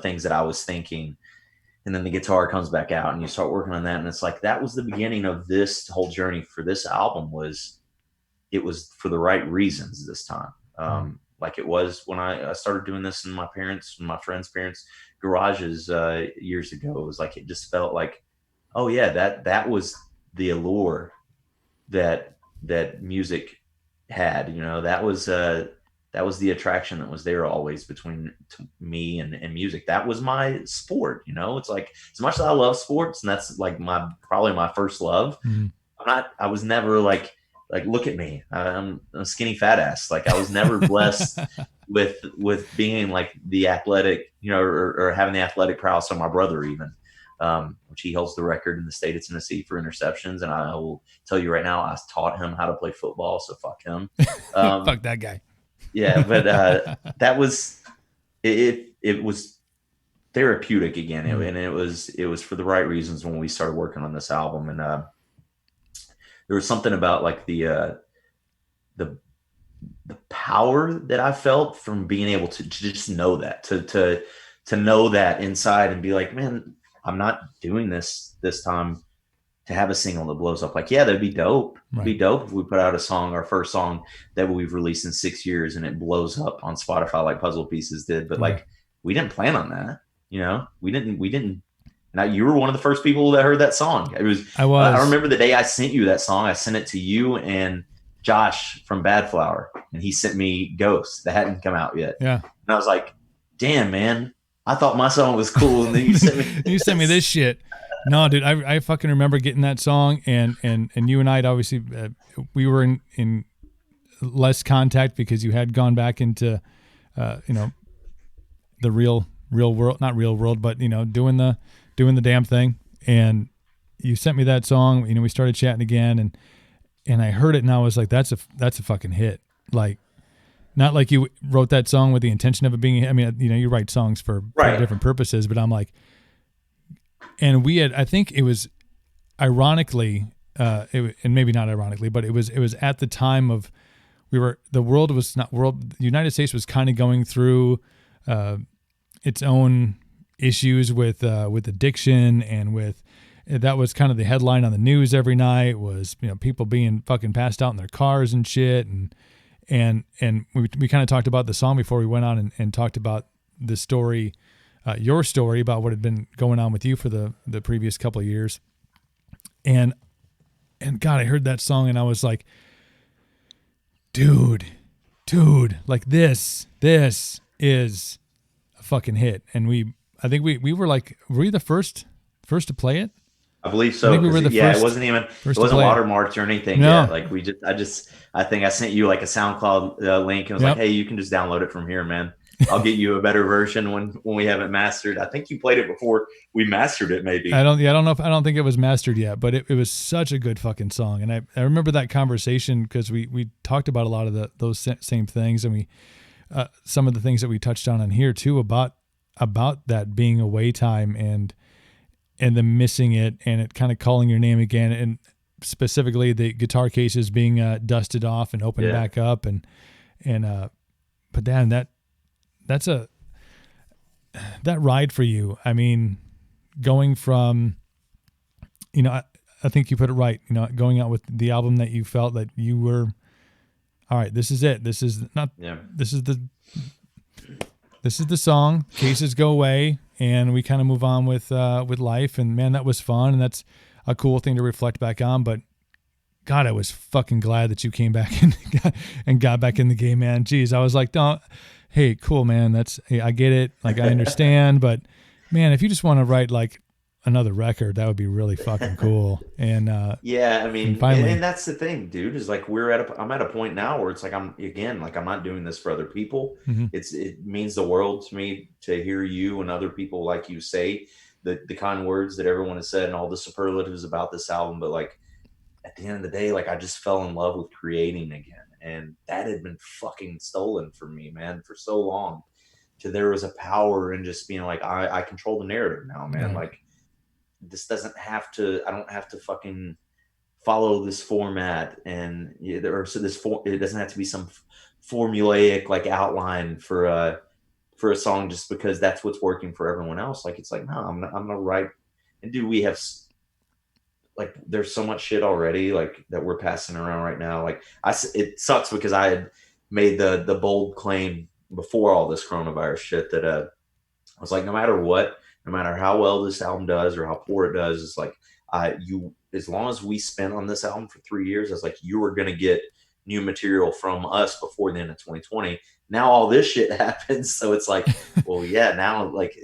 things that I was thinking. And then the guitar comes back out and you start working on that. And it's like, that was the beginning of this whole journey for this album. It was for the right reasons this time. Like it was when I started doing this in my friends' parents' garages years ago. It was like, it just felt like, oh yeah, that was the allure that music had. That that was the attraction that was there always between me and music. That was my sport. It's like, as much as I love sports, and that's like probably my first love. Mm. I was never like, look at me, I'm a skinny fat ass. Like, I was never blessed with being like the athletic, or having the athletic prowess of my brother even, which he holds the record in the state of Tennessee for interceptions. And I will tell you right now, I taught him how to play football, so fuck him. Fuck that guy. Yeah, but that was it. It was therapeutic again, and it was for the right reasons when we started working on this album. And there was something about like the power that I felt from being able to just know that, to know that inside and be like, man, I'm not doing this time to have a single that blows up. Like, yeah, that'd be dope. Right. It'd be dope if we put out a song, our first song that we've released in 6 years, and it blows up on Spotify like Puzzle Pieces did. But like, we didn't plan on that. We didn't. Now, you were one of the first people that heard that song. I remember the day I sent you that song. I sent it to you and Josh from Bad Flower, and he sent me Ghost that hadn't come out yet. Yeah. And I was like, damn, man, I thought my song was cool. And then you sent me you sent me this shit. No, dude, I fucking remember getting that song, and you and I obviously we were in less contact because you had gone back into the real world, not real world, but doing the damn thing. And you sent me that song. We started chatting again, and I heard it, and I was like, that's a fucking hit. Like, not like you wrote that song with the intention of it being. I mean, you write songs for different purposes, but I'm like. And I think it was ironically, and maybe not ironically, but it was at the time of, the United States was kind of going through its own issues with addiction, and that was kind of the headline on the news every night was, people being fucking passed out in their cars and shit. And we kind of talked about the song before we went on and talked about the story, your story about what had been going on with you for the previous couple of years. And God, I heard that song and I was like, dude, like this is a fucking hit. And I think we were like, were you the first to play it? I believe so. I think we were the first. It wasn't watermarked or anything yet. Like I think I sent you like a SoundCloud link and was like, hey, you can just download it from here, man. I'll get you a better version when we have it mastered. I think you played it before we mastered it, maybe. I don't know I don't think it was mastered yet, but it was such a good fucking song. And I remember that conversation because we talked about a lot of those same things, and we some of the things that we touched on here too about that being away time and them missing it, and it kind of calling your name again, and specifically the guitar cases being dusted off and opened back up, and but damn, that's that ride for you. I mean, going from, I think you put it right, going out with the album that you felt that you were, all right, this is it. This is the song. Cases go away and we kind of move on with life. And man, that was fun. And that's a cool thing to reflect back on. But God, I was fucking glad that you came back and got back in the game, man. Jeez, I was like, no. Hey, cool, man. I get it. Like, I understand, but man, if you just want to write like another record, that would be really fucking cool. And yeah, I mean, and that's the thing, dude, is like I'm at a point now where it's like I'm not doing this for other people. Mm-hmm. It means the world to me to hear you and other people like you say the kind words that everyone has said and all the superlatives about this album. But like at the end of the day, like I just fell in love with creating again. And that had been fucking stolen from me, man, for so long. There was a power in just being like, I control the narrative now, man. Yeah. Like this I don't have to fucking follow this format, and it doesn't have to be some formulaic like outline for a song just because that's what's working for everyone else. Like it's like, no, I'm gonna write. And dude, we have like there's so much shit already like that we're passing around right now. Like it sucks because I had made the bold claim before all this coronavirus shit that I was like, no matter how well this album does or how poor it does, it's like as long as we spend on this album for 3 years, it's like you are gonna get new material from us before the end of 2020. now all this shit happens. So it's like, well, yeah, now like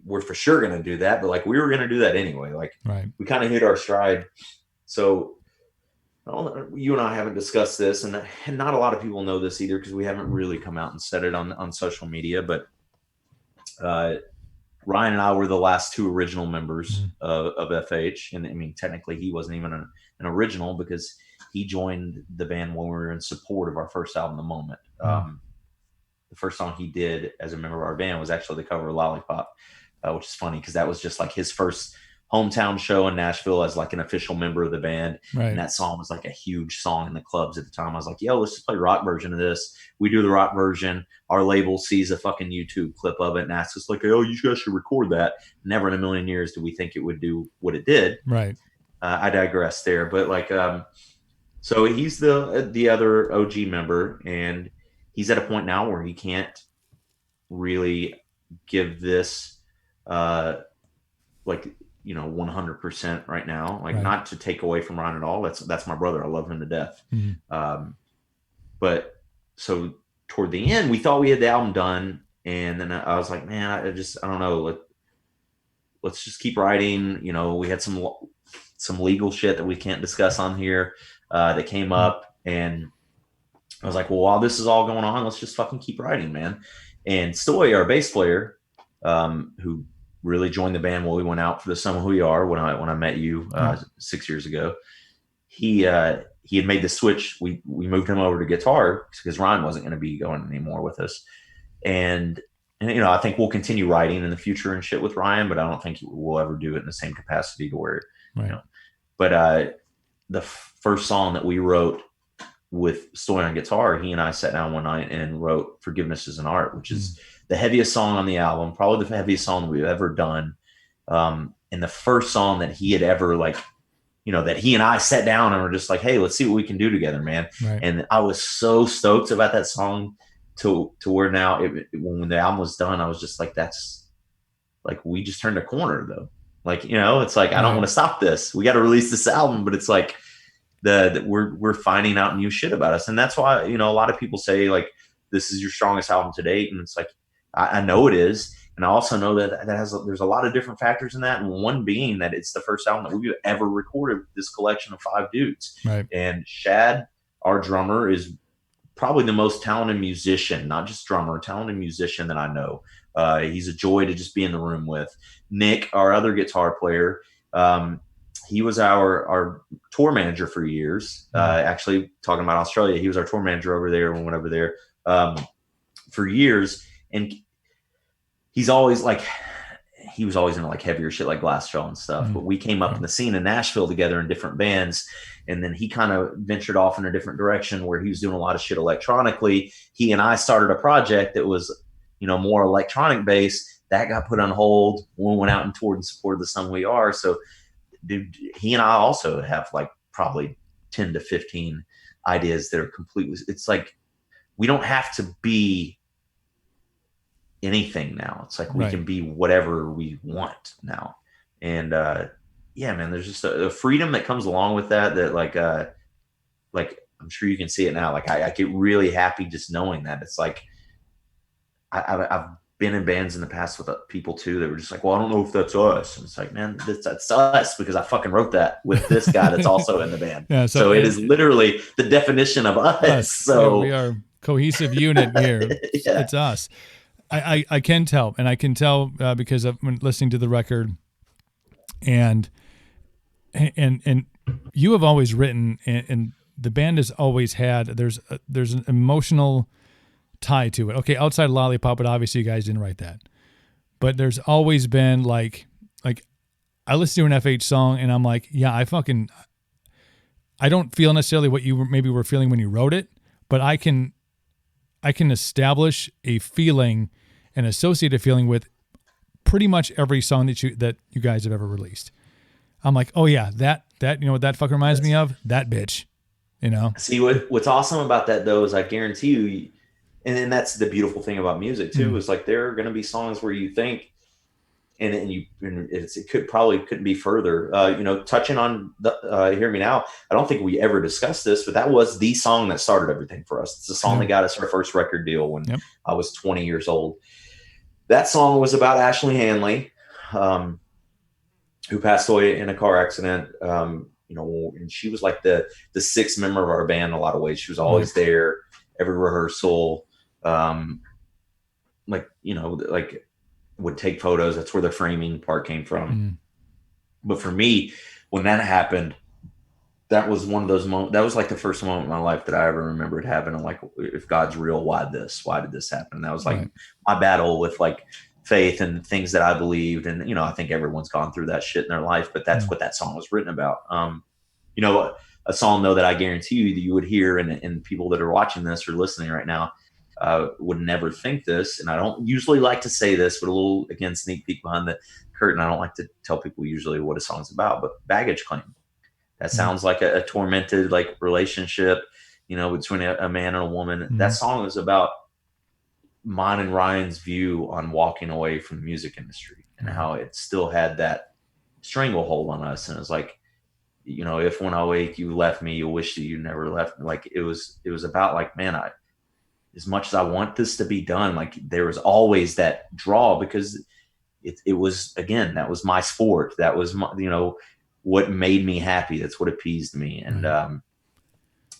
we're for sure going to do that. But like we were going to do that anyway. Like Right. we kind of hit our stride. So you and I haven't discussed this, and not a lot of people know this either because we haven't really come out and said it on social media. But Ryan and I were the last two original members of FH, and I mean technically he wasn't even an original because he joined the band when we were in support of our first album, The Moment. The first song he did as a member of our band was actually the cover of Lollipop, which is funny because that was just like his first hometown show in Nashville as like an official member of the band. Right. And that song was like a huge song in the clubs at the time. I was like, yo, let's just play a rock version of this. We do the rock version. Our label sees a fucking YouTube clip of it and asks us like, oh, you guys should record that. Never in a million years do we think it would do what it did. Right. I digress there. But like, so he's the other OG member, and he's at a point now where he can't really give this like, you know, 100% right now, like right. Not to take away from Ron at all. That's my brother. I love him to death. But so toward the end, we thought we had the album done. And then I was like, man, I don't know. Let's just keep writing. You know, we had some legal shit that we can't discuss on here that came up. And I was like, well, while this is all going on, let's just fucking keep writing, man. And Stoy, our bass player, who really joined the band when we went out for the Sum of Who We Are when I met you 6 years ago, he had made the switch. We moved him over to guitar because Ryan wasn't going to be going anymore with us. And you know, I think we'll continue writing in the future and shit with Ryan, but I don't think we'll ever do it in the same capacity to where, you know. But the first song that we wrote with Stoy on guitar, he and I sat down one night and wrote Forgiveness is an Art, which is the heaviest song on the album, probably the heaviest song we've ever done. And the first song that he had ever, like, you know, that he and I sat down and were just like, hey, let's see what we can do together, man. Right. And I was so stoked about that song to where now when the album was done, I was just like, that's like, we just turned a corner though. Like, you know, it's like, I don't want to stop this. We got to release this album, but it's like we're finding out new shit about us. And that's why, you know, a lot of people say like, this is your strongest album to date. And it's like, I know it is. And I also know that there's a lot of different factors in that. And one being that it's the first album that we've ever recorded with this collection of 5 dudes. Right. And Shad, our drummer, is probably the most talented musician, not just drummer, talented musician that I know. He's a joy to just be in the room with. Nick, our other guitar player, he was our tour manager for years. Actually, talking about Australia, he was our tour manager over there when we went over there for years. And he was always into like heavier shit like Glassjaw and stuff. But we came up in the scene in Nashville together in different bands. And then he kind of ventured off in a different direction where he was doing a lot of shit electronically. He and I started a project that was, you know, more electronic based. That got put on hold when we went out and toured and supported the Sum We Are. So dude, he and I also have like probably 10 to 15 ideas that are completely, it's like, we don't have to be anything now. It's like we can be whatever we want now. And yeah, man, there's just a freedom that comes along with that like I'm sure you can see it now. Like I get really happy just knowing that. It's like I've been in bands in the past with people too that were just like, well, I don't know if that's us. And it's like, man, that's us because I fucking wrote that with this guy that's also in the band. Yeah, so it is literally the definition of us. So we are cohesive unit here. Yeah. It's us. I can tell, and I can tell because I've been listening to the record, and you have always written, and the band has always had. There's an emotional tie to it. Okay, outside of Lollipop, but obviously you guys didn't write that. But there's always been like I listen to an FH song and I'm like, yeah, I don't feel necessarily what you maybe were feeling when you wrote it, but I can establish a feeling and associate a feeling with pretty much every song that you guys have ever released. I'm like, oh yeah, that you know what that fuck reminds me of? That bitch. You know? See what's awesome about that though is I guarantee you, and that's the beautiful thing about music too, is like there are gonna be songs where you think, it couldn't be further. Touching on the Hear Me Now, I don't think we ever discussed this, but that was the song that started everything for us. It's the song that got us our first record deal when I was 20 years old. That song was about Ashley Hanley, who passed away in a car accident. And she was like the sixth member of our band in a lot of ways. She was always there, every rehearsal, would take photos. That's where the framing part came from. But for me, when that happened, that was one of those moments. That was like the first moment in my life that I ever remembered having. I'm like, if God's real, why did this happen? And that was like my battle with like faith and things that I believed. And, I think everyone's gone through that shit in their life, but that's what that song was written about. A song though, that I guarantee you that you would hear, and people that are watching this or listening right now, would never think this. And I don't usually like to say this, but a little, again, sneak peek behind the curtain. I don't like to tell people usually what a song's about, but Baggage Claim. That sounds like a tormented like relationship, between a man and a woman. That song is about mine and Ryan's view on walking away from the music industry and how it still had that stranglehold on us. And it's like, if when I wake you left me, you'll wish that you never left me. Like it was about like, man, as much as I want this to be done, like there was always that draw, because it was, again, that was my sport. That was my, what made me happy. That's what appeased me. And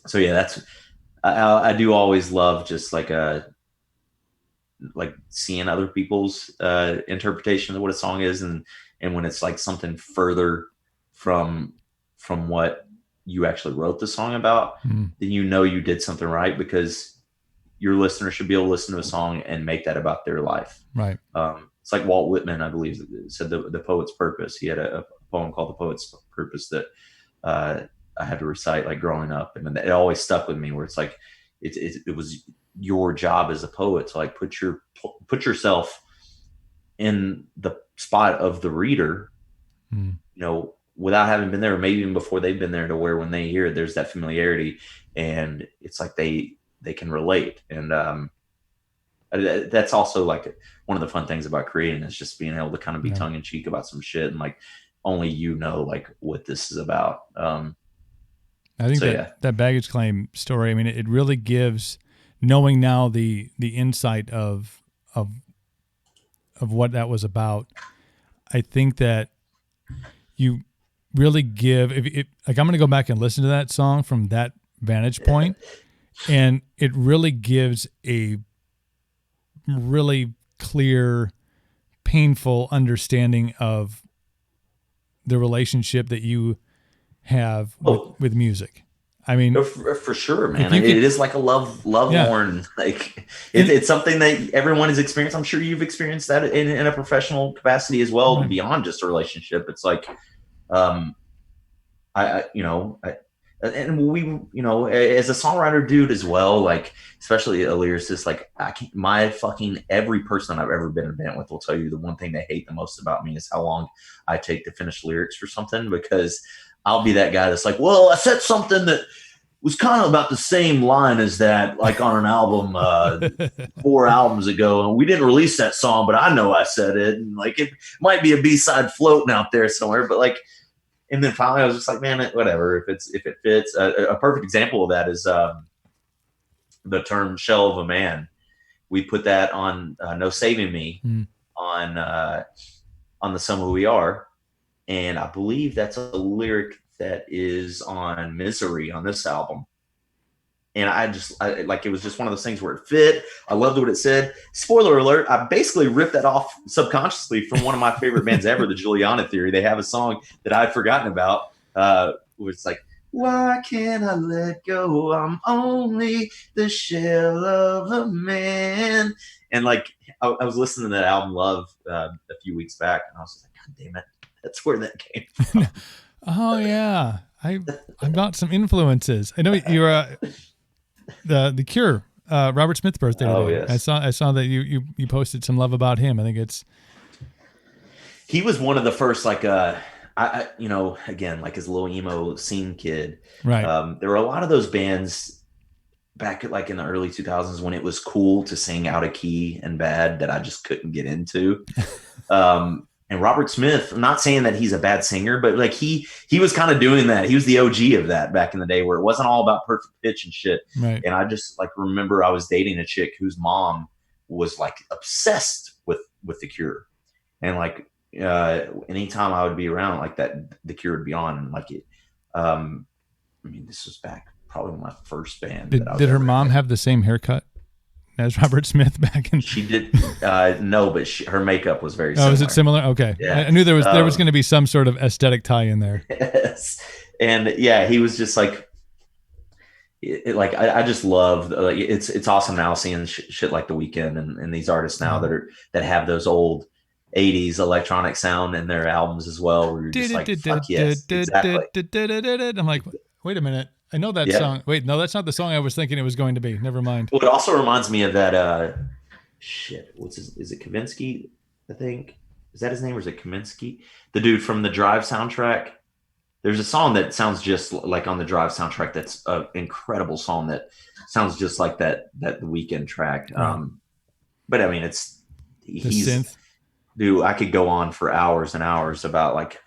so yeah, that's I do always love just like seeing other people's interpretation of what a song is, and when it's like something further from what you actually wrote the song about, then you did something right, because your listener should be able to listen to a song and make that about their life. Right. It's like Walt Whitman, I believe, said the poet's purpose. He had a poem called The Poet's Purpose that I had to recite like growing up, and it always stuck with me. Where it's like it was your job as a poet to like put yourself in the spot of the reader, without having been there, or maybe even before they've been there, to where when they hear it, there's that familiarity, and it's like they can relate. And that's also like one of the fun things about creating, is just being able to kind of be tongue in cheek about some shit, and like only like what this is about. I think that Baggage Claim story, I mean, it really gives, knowing now the insight of what that was about. I think that you really give, if like, I'm going to go back and listen to that song from that vantage point, and it really gives a really clear, painful understanding of the relationship that you have with music. I mean, for sure, man. It is like a lovelorn. Like it's something that everyone has experienced. I'm sure you've experienced that in a professional capacity as well, beyond just a relationship. It's like, and we, as a songwriter dude as well, like especially a lyricist, like every person I've ever been in a band with will tell you the one thing they hate the most about me is how long I take to finish lyrics for something, because I'll be that guy that's like, well, I said something that was kind of about the same line as that, like on an album 4 albums ago, and we didn't release that song, but I know I said it, and like it might be a B-side floating out there somewhere, but like. And then finally, I was just like, man, whatever. If it fits, a perfect example of that is the term "shell of a man." We put that on "No Saving Me" on the "Some Who We Are," and I believe that's a lyric that is on "Misery" on this album. And I like, it was just one of those things where it fit. I loved what it said. Spoiler alert, I basically ripped that off subconsciously from one of my favorite bands ever, the Juliana Theory. They have a song that I'd forgotten about, where it's like, why can't I let go? I'm only the shell of a man. And like, I was listening to that album Love a few weeks back, and I was like, God damn it, that's where that came from. Oh yeah, I've got some influences. I know you're the Cure, Robert Smith's birthday today. Oh yes, I saw that you posted some love about him. I think he was one of the first, like again, like his little emo scene kid. Right. There were a lot of those bands back like in the early 2000s when it was cool to sing out of key and bad that I just couldn't get into. And And Robert Smith, I'm not saying that he's a bad singer, but like he was kind of doing that. He was the OG of that back in the day, where it wasn't all about perfect pitch and shit. Right. And I just like remember I was dating a chick whose mom was like obsessed with The Cure, and like anytime I would be around like that, The Cure would be on, and like it. I mean, this was back probably my first band. Did her mom have the same haircut as Robert Smith back in? She did no, but her makeup was very similar. Oh, is it similar? Okay. Yeah. I knew there was going to be some sort of aesthetic tie in there. Yes. And yeah, he was just like like I just love like it's awesome now seeing shit like The Weeknd and these artists now that have those old 80s electronic sound in their albums as well, where you're just like, fuck yes, exactly. I'm like, wait a minute, I know that song. Wait, no, that's not the song I was thinking it was going to be. Never mind. Well, it also reminds me of that shit. Is it Kavinsky? I think, is that his name, or is it Kaminsky? The dude from the Drive soundtrack. There's a song that sounds just like on the Drive soundtrack. That's an incredible song that sounds just like that The Weeknd track. Right. But I mean, he's synth. Dude, I could go on for hours and hours about like,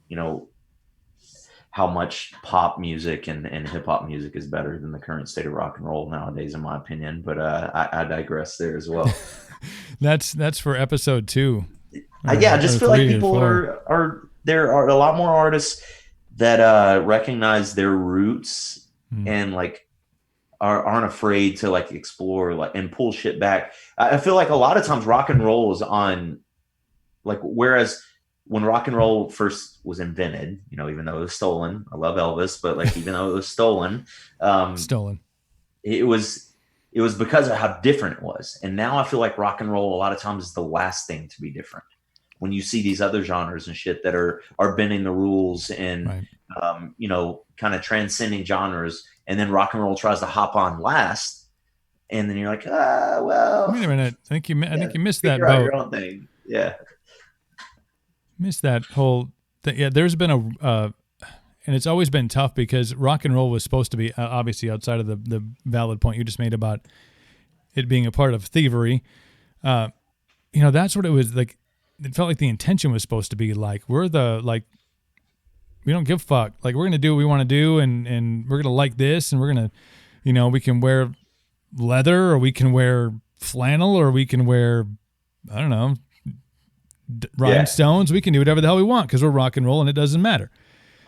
you know, how much pop music and hip hop music is better than the current state of rock and roll nowadays, in my opinion. But I digress there as well. That's for episode 2. I just feel like people there are a lot more artists that recognize their roots and like aren't afraid to like explore like and pull shit back. I feel like a lot of times rock and roll is on like, whereas when rock and roll first was invented, you know, even though it was stolen, I love Elvis, but like even though it was stolen, it was because of how different it was. And now I feel like rock and roll a lot of times is the last thing to be different. When you see these other genres and shit that are bending the rules and you know, kind of transcending genres, and then rock and roll tries to hop on last, and then you're like, well, wait a minute, I think you missed that boat. Your own thing. Yeah, missed that whole thing. Yeah, there's been and it's always been tough because rock and roll was supposed to be obviously outside of the valid point you just made about it being a part of thievery. You know, that's what it was like. It felt like the intention was supposed to be like, we don't give a fuck. Like, we're going to do what we want to do, and we're going to like this, and we're going to, you know, we can wear leather, or we can wear flannel, or we can wear, I don't know, rhinestones. We can do whatever the hell we want because we're rock and roll, and it doesn't matter.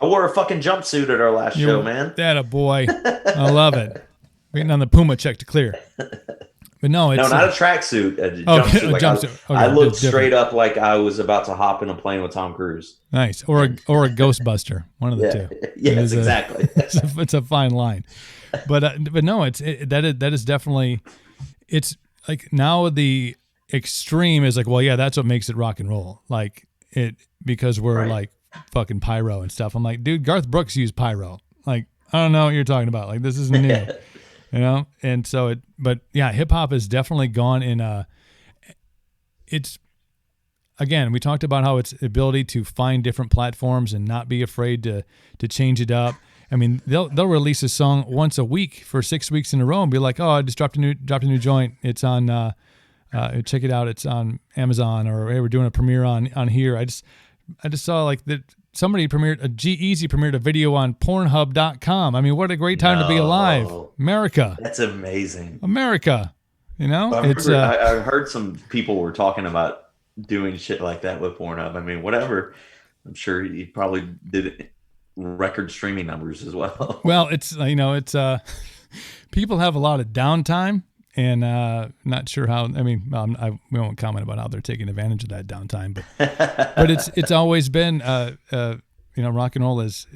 I wore a fucking jumpsuit at our last show, man. That a boy. I love it. Waiting on the Puma check to clear. But no, it's not a tracksuit, a jumpsuit. Like jumpsuit. I looked straight up like I was about to hop in a plane with Tom Cruise. Nice, or a Ghostbuster, one of the two. Yes, exactly. It's a fine line, but no, that is definitely. It's like now the extreme is like, well, yeah, that's what makes it rock and roll, like it because we're like fucking pyro and stuff. I'm like, dude, Garth Brooks used pyro. Like, I don't know what you're talking about. Like, this isn't new. You know, and so but yeah, hip hop has definitely gone in it's, again, we talked about how its ability to find different platforms and not be afraid to change it up. I mean, they'll release a song once a week for 6 weeks in a row and be like, oh, I just dropped a new joint. It's on, check it out. It's on Amazon, or hey, we're doing a premiere on here. I just saw like that. Somebody G-Eazy premiered a video on Pornhub.com. I mean, what a great time to be alive. America. That's amazing. America. You know? I heard some people were talking about doing shit like that with Pornhub. I mean, whatever. I'm sure he probably did record streaming numbers as well. Well, it's, you know, it's people have a lot of downtime. And not sure how. I mean, we won't comment about how they're taking advantage of that downtime, but it's always been, you know, rock and roll has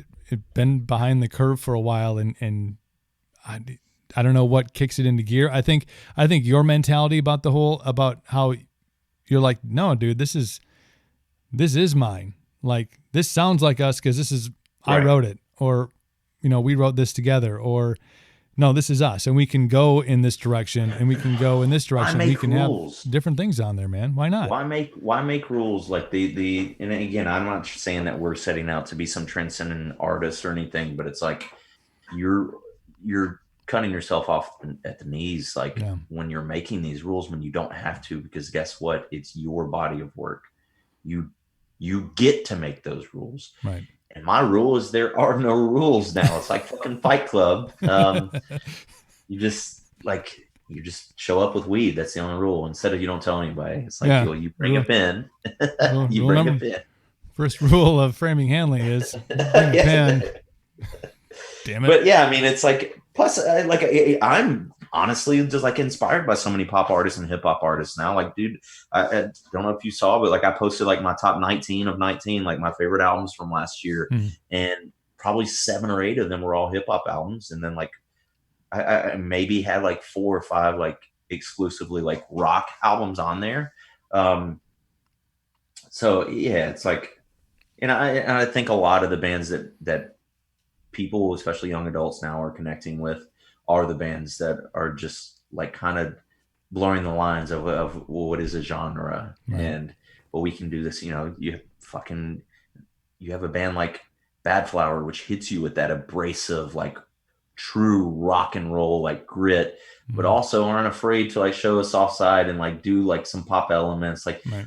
been behind the curve for a while, and I don't know what kicks it into gear. I think your mentality about about how you're like, no, dude, this is mine. Like, this sounds like us because this is I wrote it, or you know, we wrote this together, or. No, this is us, and we can go in this direction, and we can go in this direction. We can rules. Have different things on there, man. Why not? Why make rules like the? And again, I'm not saying that we're setting out to be some transcendent artist or anything, but it's like you're cutting yourself off at the knees, like when you're making these rules when you don't have to, because guess what? It's your body of work. You You get to make those rules. Right. And my rule is there are no rules now. It's like fucking Fight Club. You just you just show up with weed. That's the only rule. Instead of you don't tell anybody. It's like Yeah. you bring a pen. You Rule bring a number pen. first rule of framing handling is bring a pen. Damn it. But yeah, I mean, it's like plus I'm honestly just like inspired by so many pop artists and hip hop artists now. Like, dude, I don't know if you saw, but like I posted like my top 19 of 19, like my favorite albums from last year, and probably 7 or 8 of them were all hip hop albums, and then like I maybe had like 4 or 5 like exclusively like rock albums on there. So yeah, it's like, and I think a lot of the bands that people, especially young adults now, are connecting with are the bands that are just like kind of blurring the lines of what is a genre, right. and well, we can do this. You have a band like Bad Flower, which hits you with that abrasive, like true rock and roll, like grit, but also aren't afraid to like show a soft side and like do like some pop elements. Like right.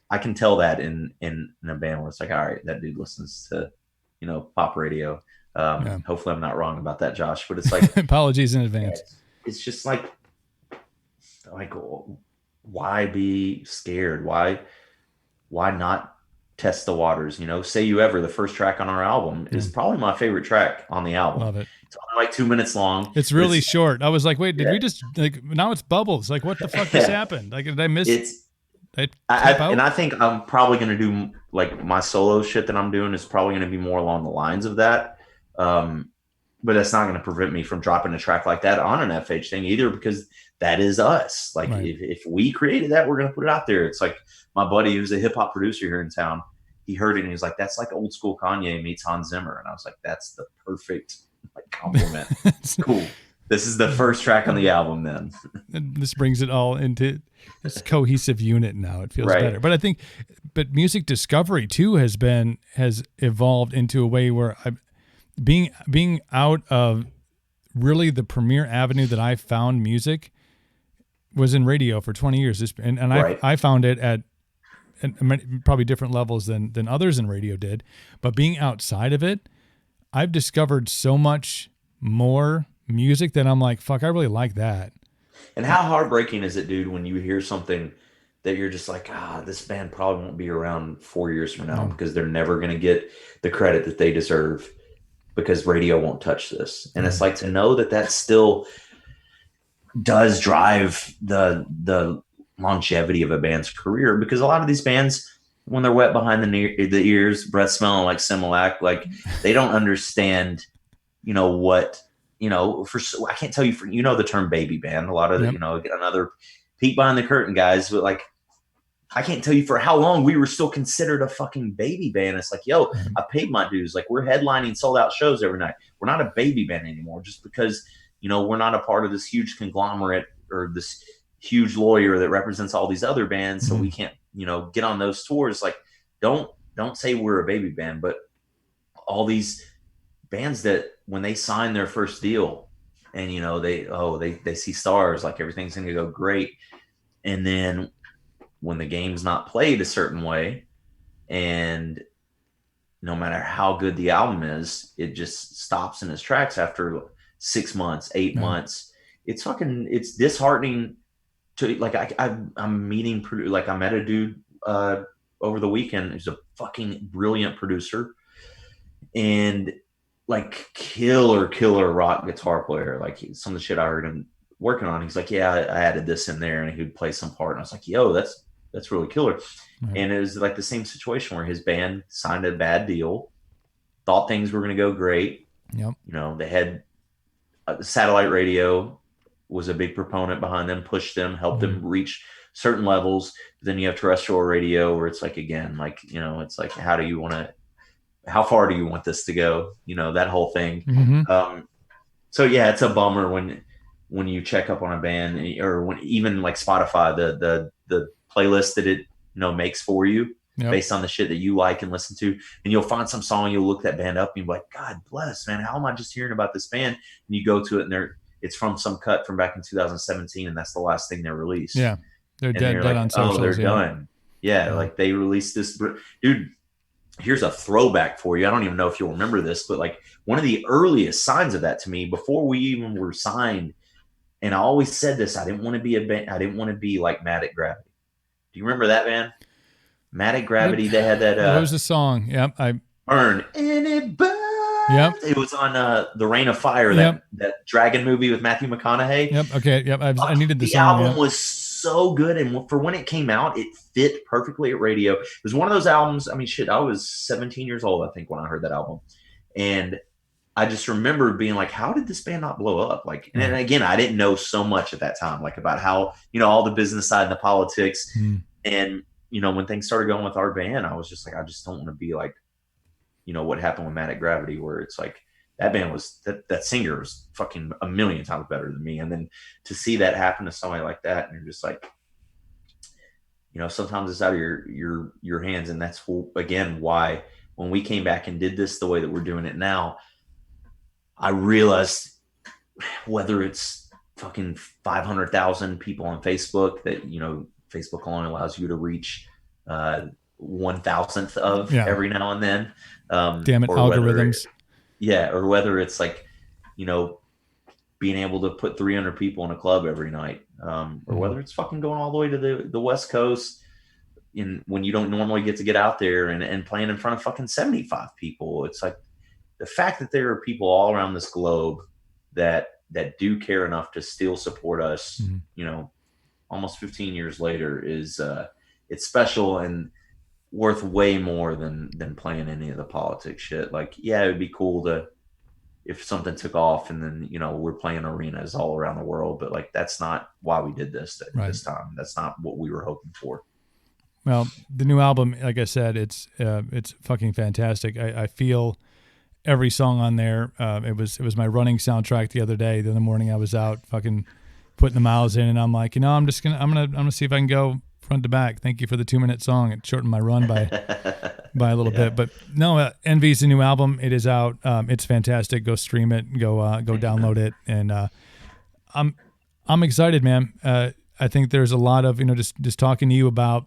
I can tell that in a band where it's like, all right, that dude listens to, pop radio. Hopefully I'm not wrong about that, Josh, but it's like, apologies in advance. It's just like, why be scared? Why not test the waters? Say You Ever, the first track on our album, is probably my favorite track on the album. Love it. It's only like 2 minutes long. It's really short. I was like, wait, did we just like, now it's bubbles? Like, what the fuck just happened? Like, did I miss it? And I think I'm probably going to do like my solo shit that I'm doing is probably going to be more along the lines of that. But that's not going to prevent me from dropping a track like that on an FH thing either, because that is us. Like right. if we created that, we're going to put it out there. It's like my buddy who's a hip hop producer here in town. He heard it and he's like, that's like old school Kanye meets Hans Zimmer. And I was like, that's the perfect like compliment. Cool. This is the first track on the album then. This brings it all into this cohesive unit now. It feels better. But I think, music discovery too has evolved into a way where being out of really the premier avenue that I found music was in radio for 20 years. And I found it at probably different levels than others in radio did. But being outside of it, I've discovered so much more music that I'm like, fuck, I really like that. And how heartbreaking is it, dude, when you hear something that you're just like, this band probably won't be around 4 years from now because they're never going to get the credit that they deserve because radio won't touch this. And it's like to know that still does drive the longevity of a band's career, because a lot of these bands, when they're wet behind the ears, breath smelling like Similac, like they don't understand, what, I can't tell you the term baby band, a lot of another peek behind the curtain guys, but like, I can't tell you for how long we were still considered a fucking baby band. It's like, yo, I paid my dues. Like we're headlining sold out shows every night. We're not a baby band anymore just because, we're not a part of this huge conglomerate or this huge lawyer that represents all these other bands. So we can't, get on those tours. Like don't say we're a baby band, but all these bands that when they sign their first deal and, they see stars, like everything's going to go great. And then when the game's not played a certain way, and no matter how good the album is, it just stops in its tracks after 6 months, 8 months. It's disheartening to like, I'm meeting, like I met a dude over the weekend who's a fucking brilliant producer and like killer rock guitar player. Like some of the shit I heard him working on, he's like, yeah, I added this in there, and he would play some part. And I was like, yo, that's really killer. And it was like the same situation where his band signed a bad deal, thought things were going to go great. Yep. They had satellite radio was a big proponent behind them, pushed them, helped them reach certain levels. But then you have terrestrial radio where it's like, again, like, it's like, how far do you want this to go? That whole thing. So yeah, it's a bummer when you check up on a band, or when even like Spotify, the playlist that it makes for you based on the shit that you like and listen to, and you'll find some song, you'll look that band up and you're like, God bless, man, how am I just hearing about this band? And you go to it and it's from some cut from back in 2017, and that's the last thing they released. Yeah, they're dead like, on socials. Oh, they're done. Yeah, like they released this, dude. Here's a throwback for you. I don't even know if you'll remember this, but like one of the earliest signs of that to me before we even were signed, and I always said this: I didn't want to be a band. I didn't want to be like Mad at Gravity. Do you remember that band? Mad at Gravity. They had that. What was the song? Yep, Burn anybody. Yep. It was on The Rain of Fire, Yep. that dragon movie with Matthew McConaughey. Yep. Okay. Yep. I needed the The song. album was so good, and for when it came out, it fit perfectly at radio. It was one of those albums. I mean, shit, I was 17 years old, I think, when I heard that album, and I just remember being like, "How did this band not blow up?" Like, and again, I didn't know so much at that time, like about how all the business side and the politics, and when things started going with our band, I was just like, I just don't want to be like, what happened with Mad at Gravity, where it's like that band was that singer was fucking a million times better than me. And then to see that happen to somebody like that, and you're just like, sometimes it's out of your hands. And that's again why when we came back and did this the way that we're doing it now, I realized whether it's fucking 500,000 people on Facebook that Facebook only allows you to reach 1,000th of every now and then. Damn it, algorithms. Or whether it's like, being able to put 300 people in a club every night, or whether it's fucking going all the way to the West Coast when you don't normally get to get out there and playing in front of fucking 75 people. It's like the fact that there are people all around this globe that do care enough to still support us, almost 15 years later is it's special and worth way more than playing any of the politics shit. Like, yeah, it would be cool if something took off and then, we're playing arenas all around the world, but like, that's not why we did this this time. That's not what we were hoping for. Well, the new album, like I said, it's fucking fantastic. I feel every song on there. It was my running soundtrack the other day. The other morning I was out fucking putting the miles in, and I'm like, I'm gonna see if I can go front to back. Thank you for the 2-minute song. It shortened my run by a little bit, but no, Envy's the new album. It is out. It's fantastic. Go stream it. Go download it. And I'm excited, man. I think there's a lot of just talking to you about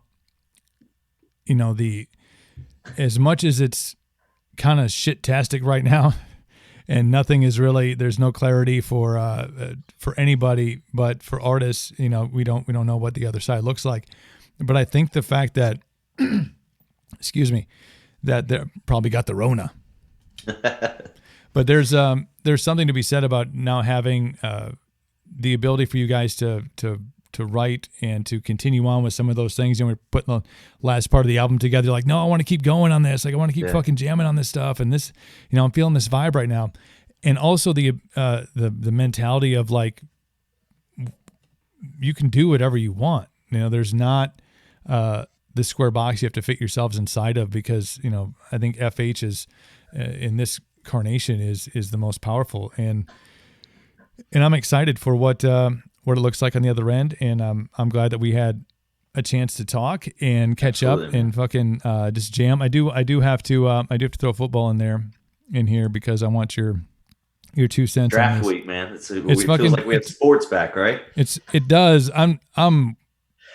as much as it's kind of shit-tastic right now, and nothing is really, there's no clarity for anybody, but for artists, we don't know what the other side looks like. But I think the fact that, excuse me, that they probably got the Rona, but there's something to be said about now having the ability for you guys to write and to continue on with some of those things. And we're putting the last part of the album together. Like, no, I want to keep going on this. Like, I want to keep fucking jamming on this stuff. And this, I'm feeling this vibe right now. And also the mentality of like, you can do whatever you want. There's not the square box you have to fit yourselves inside of, because, I think FH is in this carnation is the most powerful. And I'm excited for what it looks like on the other end, and I'm glad that we had a chance to talk and catch up and fucking just jam. I do have to throw football in here because I want your 2 cents. Draft on this. Week, man. It feels like we have sports back, right? It does. I'm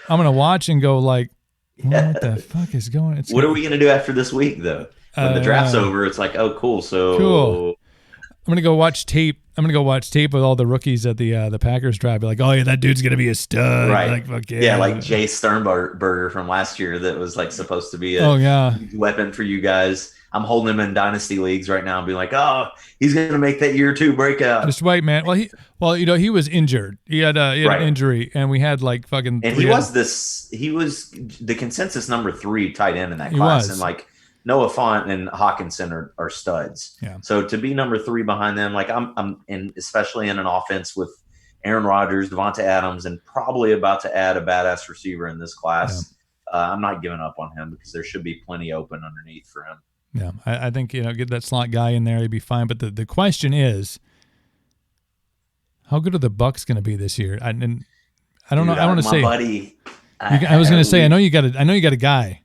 gonna watch and go like, what the fuck is going? What are we gonna do after this week though? When the draft's over, it's like, oh, cool. So cool. I'm gonna go watch tape. With all the rookies at the Packers draft. Be like, oh yeah, that dude's gonna be a stud. Right. Like, fuck yeah. Yeah, like Jay Sternberger from last year that was like supposed to be a weapon for you guys. I'm holding him in dynasty leagues right now and being like, oh, he's gonna make that year 2 breakout. Just wait, man. Well, he was injured. He had an injury, and we had like fucking. And he was the consensus number 3 tight end in that class, and like Noah Fant and Hawkinson are studs. Yeah. So to be number 3 behind them, like I'm and especially in an offense with Aaron Rodgers, Devonta Adams, and probably about to add a badass receiver in this class. Yeah. I'm not giving up on him because there should be plenty open underneath for him. Yeah, I think get that slot guy in there, he'd be fine. But the question is, how good are the Bucks going to be this year? I don't know. I want to say, buddy. I was going to say, I know you got a guy.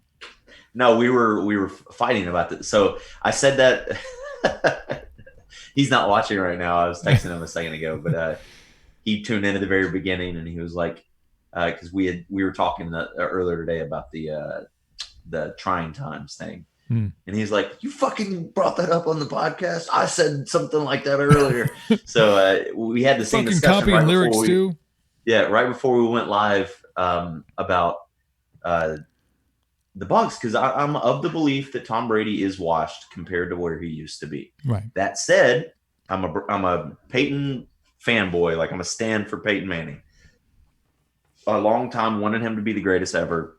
No, we were fighting about this. So I said that he's not watching right now. I was texting him a second ago, but he tuned in at the very beginning and he was like, because we were talking earlier today about the trying times thing. And he's like, "You fucking brought that up on the podcast. I said something like that earlier." So we had the same Fucking discussion copying right lyrics before too. right before we went live about uh, the Bucks, because I'm of the belief that Tom Brady is washed compared to where he used to be. Right. That said, I'm a Peyton fanboy. Like, I'm a stand for Peyton Manning. A long time wanted him to be the greatest ever.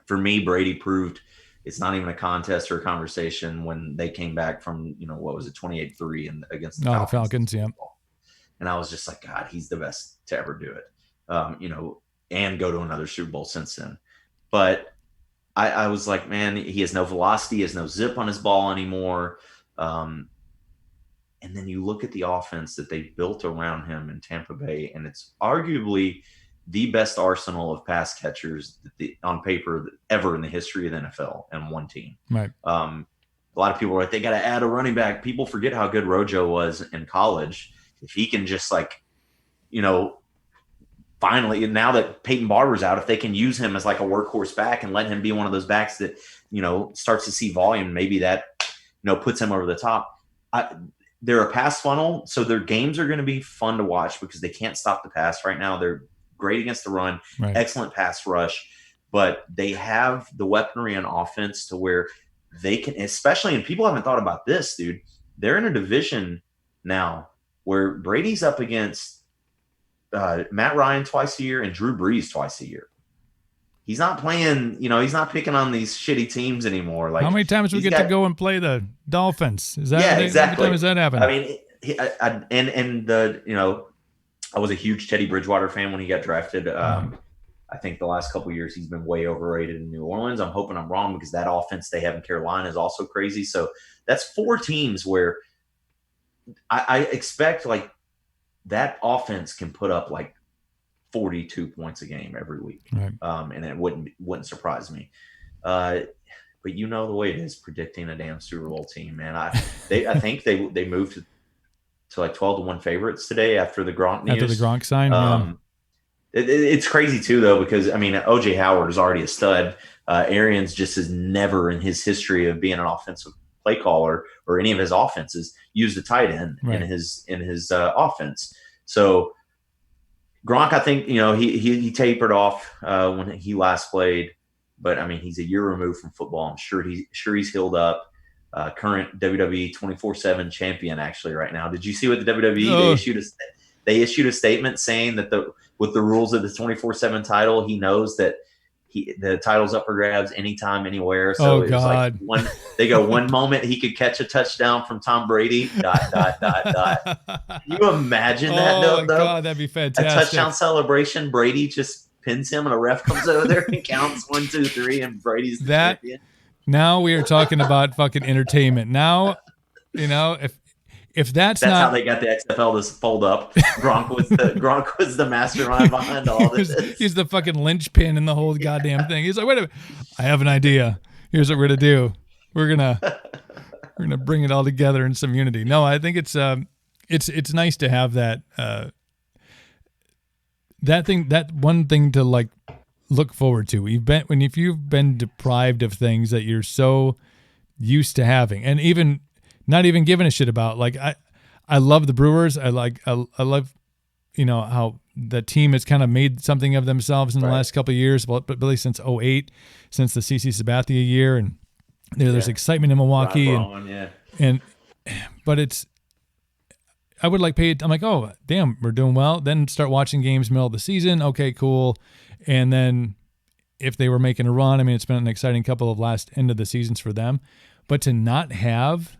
For me, Brady proved it's not even a contest or a conversation when they came back from, what was it, 28-3 and against the Falcons, yeah. And I was just like, God, he's the best to ever do it. And go to another Super Bowl since then. But I was like, man, he has no velocity, he has no zip on his ball anymore. And then you look at the offense that they built around him in Tampa Bay, and it's arguably the best arsenal of pass catchers on paper ever in the history of the NFL and one team. Right. A lot of people are like, they got to add a running back. People forget how good Rojo was in college. If he can just finally, now that Peyton Barber's out, if they can use him as like a workhorse back and let him be one of those backs that, starts to see volume, maybe that, puts him over the top. They're a pass funnel, so their games are going to be fun to watch because they can't stop the pass right now. They're great against the run, right. Excellent pass rush, but they have the weaponry on offense to where they can, especially, and people haven't thought about this, dude, they're in a division now where Brady's up against Matt Ryan twice a year and Drew Brees twice a year. He's not playing, he's not picking on these shitty teams anymore. Like, how many times we get to go and play the Dolphins? Is that exactly? How many times has that happened? I mean, I was a huge Teddy Bridgewater fan when he got drafted. I think the last couple of years he's been way overrated in New Orleans. I'm hoping I'm wrong because that offense they have in Carolina is also crazy. So that's 4 teams where I expect like that offense can put up like 42 points a game every week. Right. And it wouldn't surprise me. But the way it is predicting a damn Super Bowl team, man. I think they moved to like 12-1 favorites today after the Gronk news. After the Gronk sign, it's crazy too, though, because OJ Howard is already a stud. Arians just has never in his history of being an offensive play caller or any of his offenses used a tight end in his offense. So Gronk, I think he tapered off when he last played, but he's a year removed from football. I'm sure he's healed up. Current WWE 24/7 champion actually right now. Did you see what the WWE they issued a statement saying that with the rules of the 24/7 title, he knows that the title's up for grabs anytime, anywhere. So it was like they go, one moment he could catch a touchdown from Tom Brady. ... Can you imagine that? Oh, God, that'd be fantastic. A touchdown celebration. Brady just pins him, and a ref comes over there and counts 1, 2, 3, and Brady's the champion. Now we are talking about fucking entertainment. Now, if that's not how they got the XFL to fold up. Gronk was the mastermind behind all this. He's the fucking linchpin in the whole goddamn thing. He's like, wait a minute, I have an idea. Here's what we're gonna do. We're gonna bring it all together in some unity. No, I think it's nice to have that that one thing to like look forward to. If you've been deprived of things that you're so used to having, and even not even giving a shit about. Like I love the Brewers. I love how the team has kind of made something of themselves in the last couple of years, but really since 2008, since the CC Sabathia year, and there's excitement in Milwaukee, but I would like pay. I'm like, oh damn, we're doing well. Then start watching games middle of the season. Okay, cool. And then if they were making a run, it's been an exciting couple of last end of the seasons for them. But to not have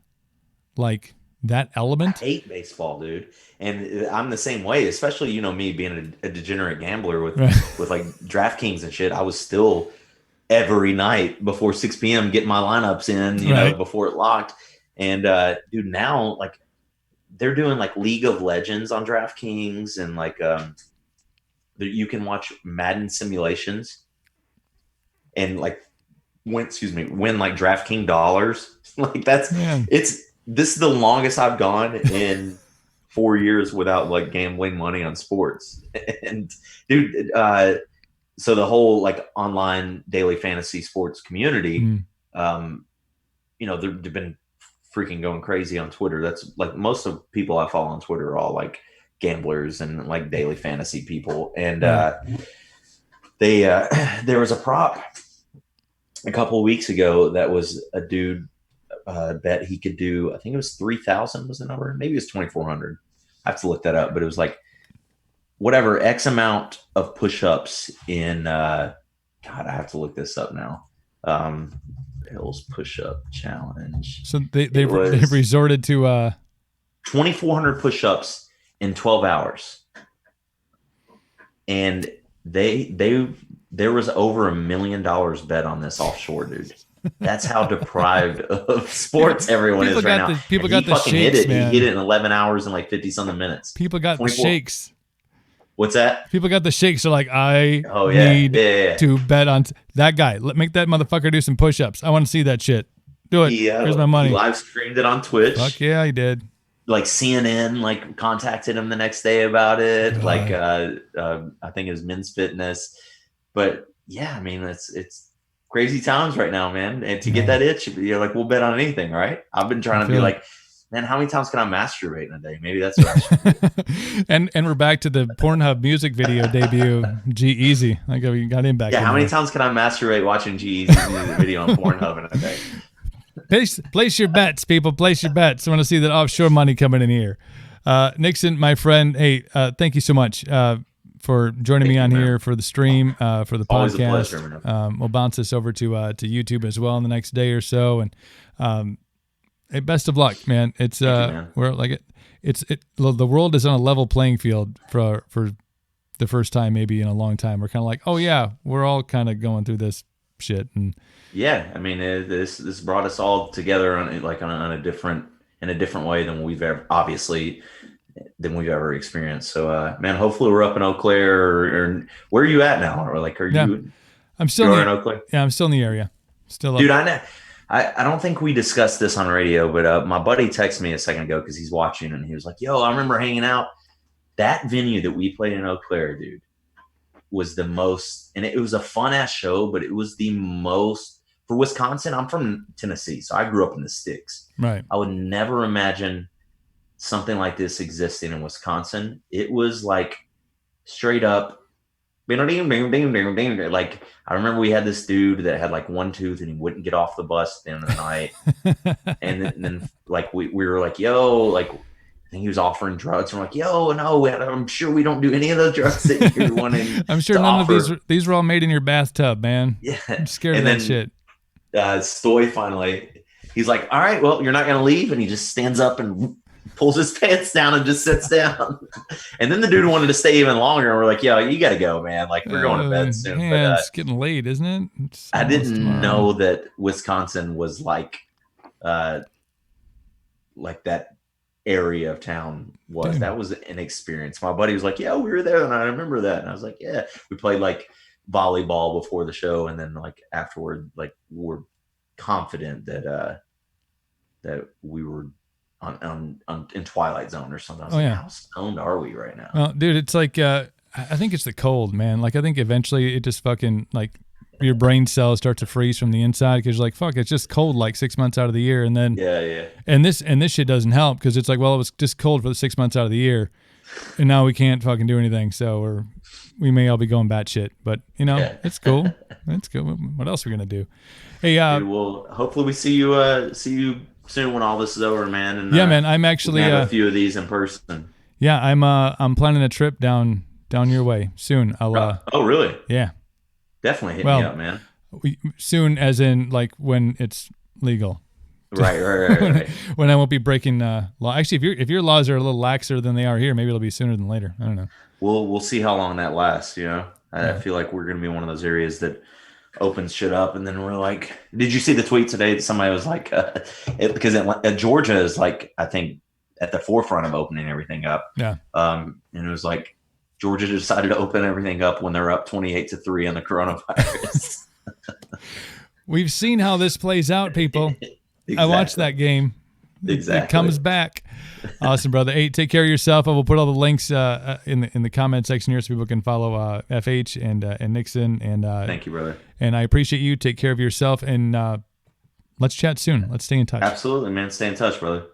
like that element. I hate baseball, dude. And I'm the same way, especially, me being a degenerate gambler with like DraftKings and shit. I was still every night before 6 p.m. getting my lineups in, before it locked. And dude, now like they're doing like League of Legends on DraftKings, and like you can watch Madden simulations and like win like DraftKings dollars. Like this is the longest I've gone in 4 years without like gambling money on sports. And dude, so the whole like online daily fantasy sports community, they've been freaking going crazy on Twitter. That's like most of people I follow on Twitter are all like gamblers and like daily fantasy people. And they there was a prop a couple of weeks ago that was a dude bet he could do. I think it was 3,000 was the number. Maybe it was 2,400. I have to look that up, but it was like whatever X amount of push-ups in. God, I have to look this up now. Bill's push-up challenge. So they've resorted to 2,400 push-ups in 12 hours, and there was over $1 million bet on this offshore, dude. That's how deprived of sports everyone is right now. People got the shakes, man. He hit it in 11 hours and like 50 something minutes. People got 24. The shakes. What's that? People got the shakes. They're like, I need to bet on that guy. Make that motherfucker do some push-ups. I want to see that shit. Do it. Here's my money. He live streamed it on Twitch. Fuck yeah, he did. Like CNN, like contacted him the next day about it. God. Like, I think it was Men's Fitness. But yeah, I mean, it's crazy times right now, man. And to get that itch, you're like, we'll bet on anything, right? I've been trying to be like, man, how many times can I masturbate in a day? Maybe that's what I should do. And we're back to the Pornhub music video debut, G-Eazy. Like we got him back. Yeah, how many times can I masturbate watching G-Eazy's music video on Pornhub in a day? Place your bets, people. Place your bets. I want to see that offshore money coming in here. Nixon, my friend, hey, thank you so much for joining me on here for the stream, for the Always podcast. A pleasure, we'll bounce this over to YouTube as well in the next day or so. And hey, best of luck, man. It's we're like the world is on a level playing field for the first time maybe in a long time. We're kind of like, oh yeah, we're all kind of going through this shit. And yeah, I mean, this brought us all together in a different way than we've ever experienced. So, man, hopefully we're up in Eau Claire or where are you at now? Or like, I'm still in Eau Claire? Yeah, I'm still in the area. Still up. Dude, I know. I don't think we discussed this on radio, but my buddy texted me a second ago because he's watching and he was like, yo, I remember hanging out. That venue that we played in Eau Claire, dude, was the most, and it was a fun ass show, but it was the most for Wisconsin. I'm from Tennessee, so I grew up in the sticks. Right. I would never imagine something like this existing in Wisconsin. It was like straight up. Like I remember we had this dude that had like one tooth and he wouldn't get off the bus at the end of the night. And then like we were like, yo, like I think he was offering drugs. And we're like, yo, no, I'm sure we don't do any of those drugs that you're wanting. I'm sure none of these were all made in your bathtub, man. Yeah. I'm scared of that shit. Stoy finally, he's like, all right, well, you're not going to leave. And he just stands up and pulls his pants down and just sits down. And then the dude wanted to stay even longer. And we're like, yo, you got to go, man. Like, we're going to bed soon. Yeah, it's getting late, isn't it? I didn't know that Wisconsin was like that area of town was. Dude. That was an experience. My buddy was like, yeah, we were there and I remember that. And I was like, yeah, we played like volleyball before the show. And then like afterward, like we're confident that we were in Twilight Zone or something. I was like, how stoned are we right now? Well, dude, it's like I think it's the cold, man. Like I think eventually it just fucking like your brain cells start to freeze from the inside because you're like, fuck, it's just cold like 6 months out of the year, and then and this shit doesn't help because it's like, well, it was just cold for the 6 months out of the year, and now we can't fucking do anything, so we may all be going batshit, but it's cool. It's cool. What else are we gonna do? Hey, dude, well, hopefully we see you soon when all this is over, man. And yeah, man, I'm actually have a few of these in person. Yeah, I'm planning a trip down your way soon. I'll oh really? Yeah, definitely hit me up, man. Soon, as in like when it's legal. Right. When I won't be breaking law. Actually, if your laws are a little laxer than they are here, maybe it'll be sooner than later. I don't know. We'll see how long that lasts. I feel like we're gonna be one of those areas that opens shit up, and then we're like, did you see the tweet today that somebody was like, because Georgia is like, I think at the forefront of opening everything up. Yeah. And it was like Georgia decided to open everything up when they're up 28-3 on the coronavirus. We've seen how this plays out, people. Exactly. I watched that game. Exactly. It comes back. Awesome, brother. Hey, take care of yourself. I will put all the links in the comment section here so people can follow FH and Nixon. And thank you, brother. And I appreciate you. Take care of yourself, and let's chat soon. Let's stay in touch. Absolutely, man. Stay in touch, brother.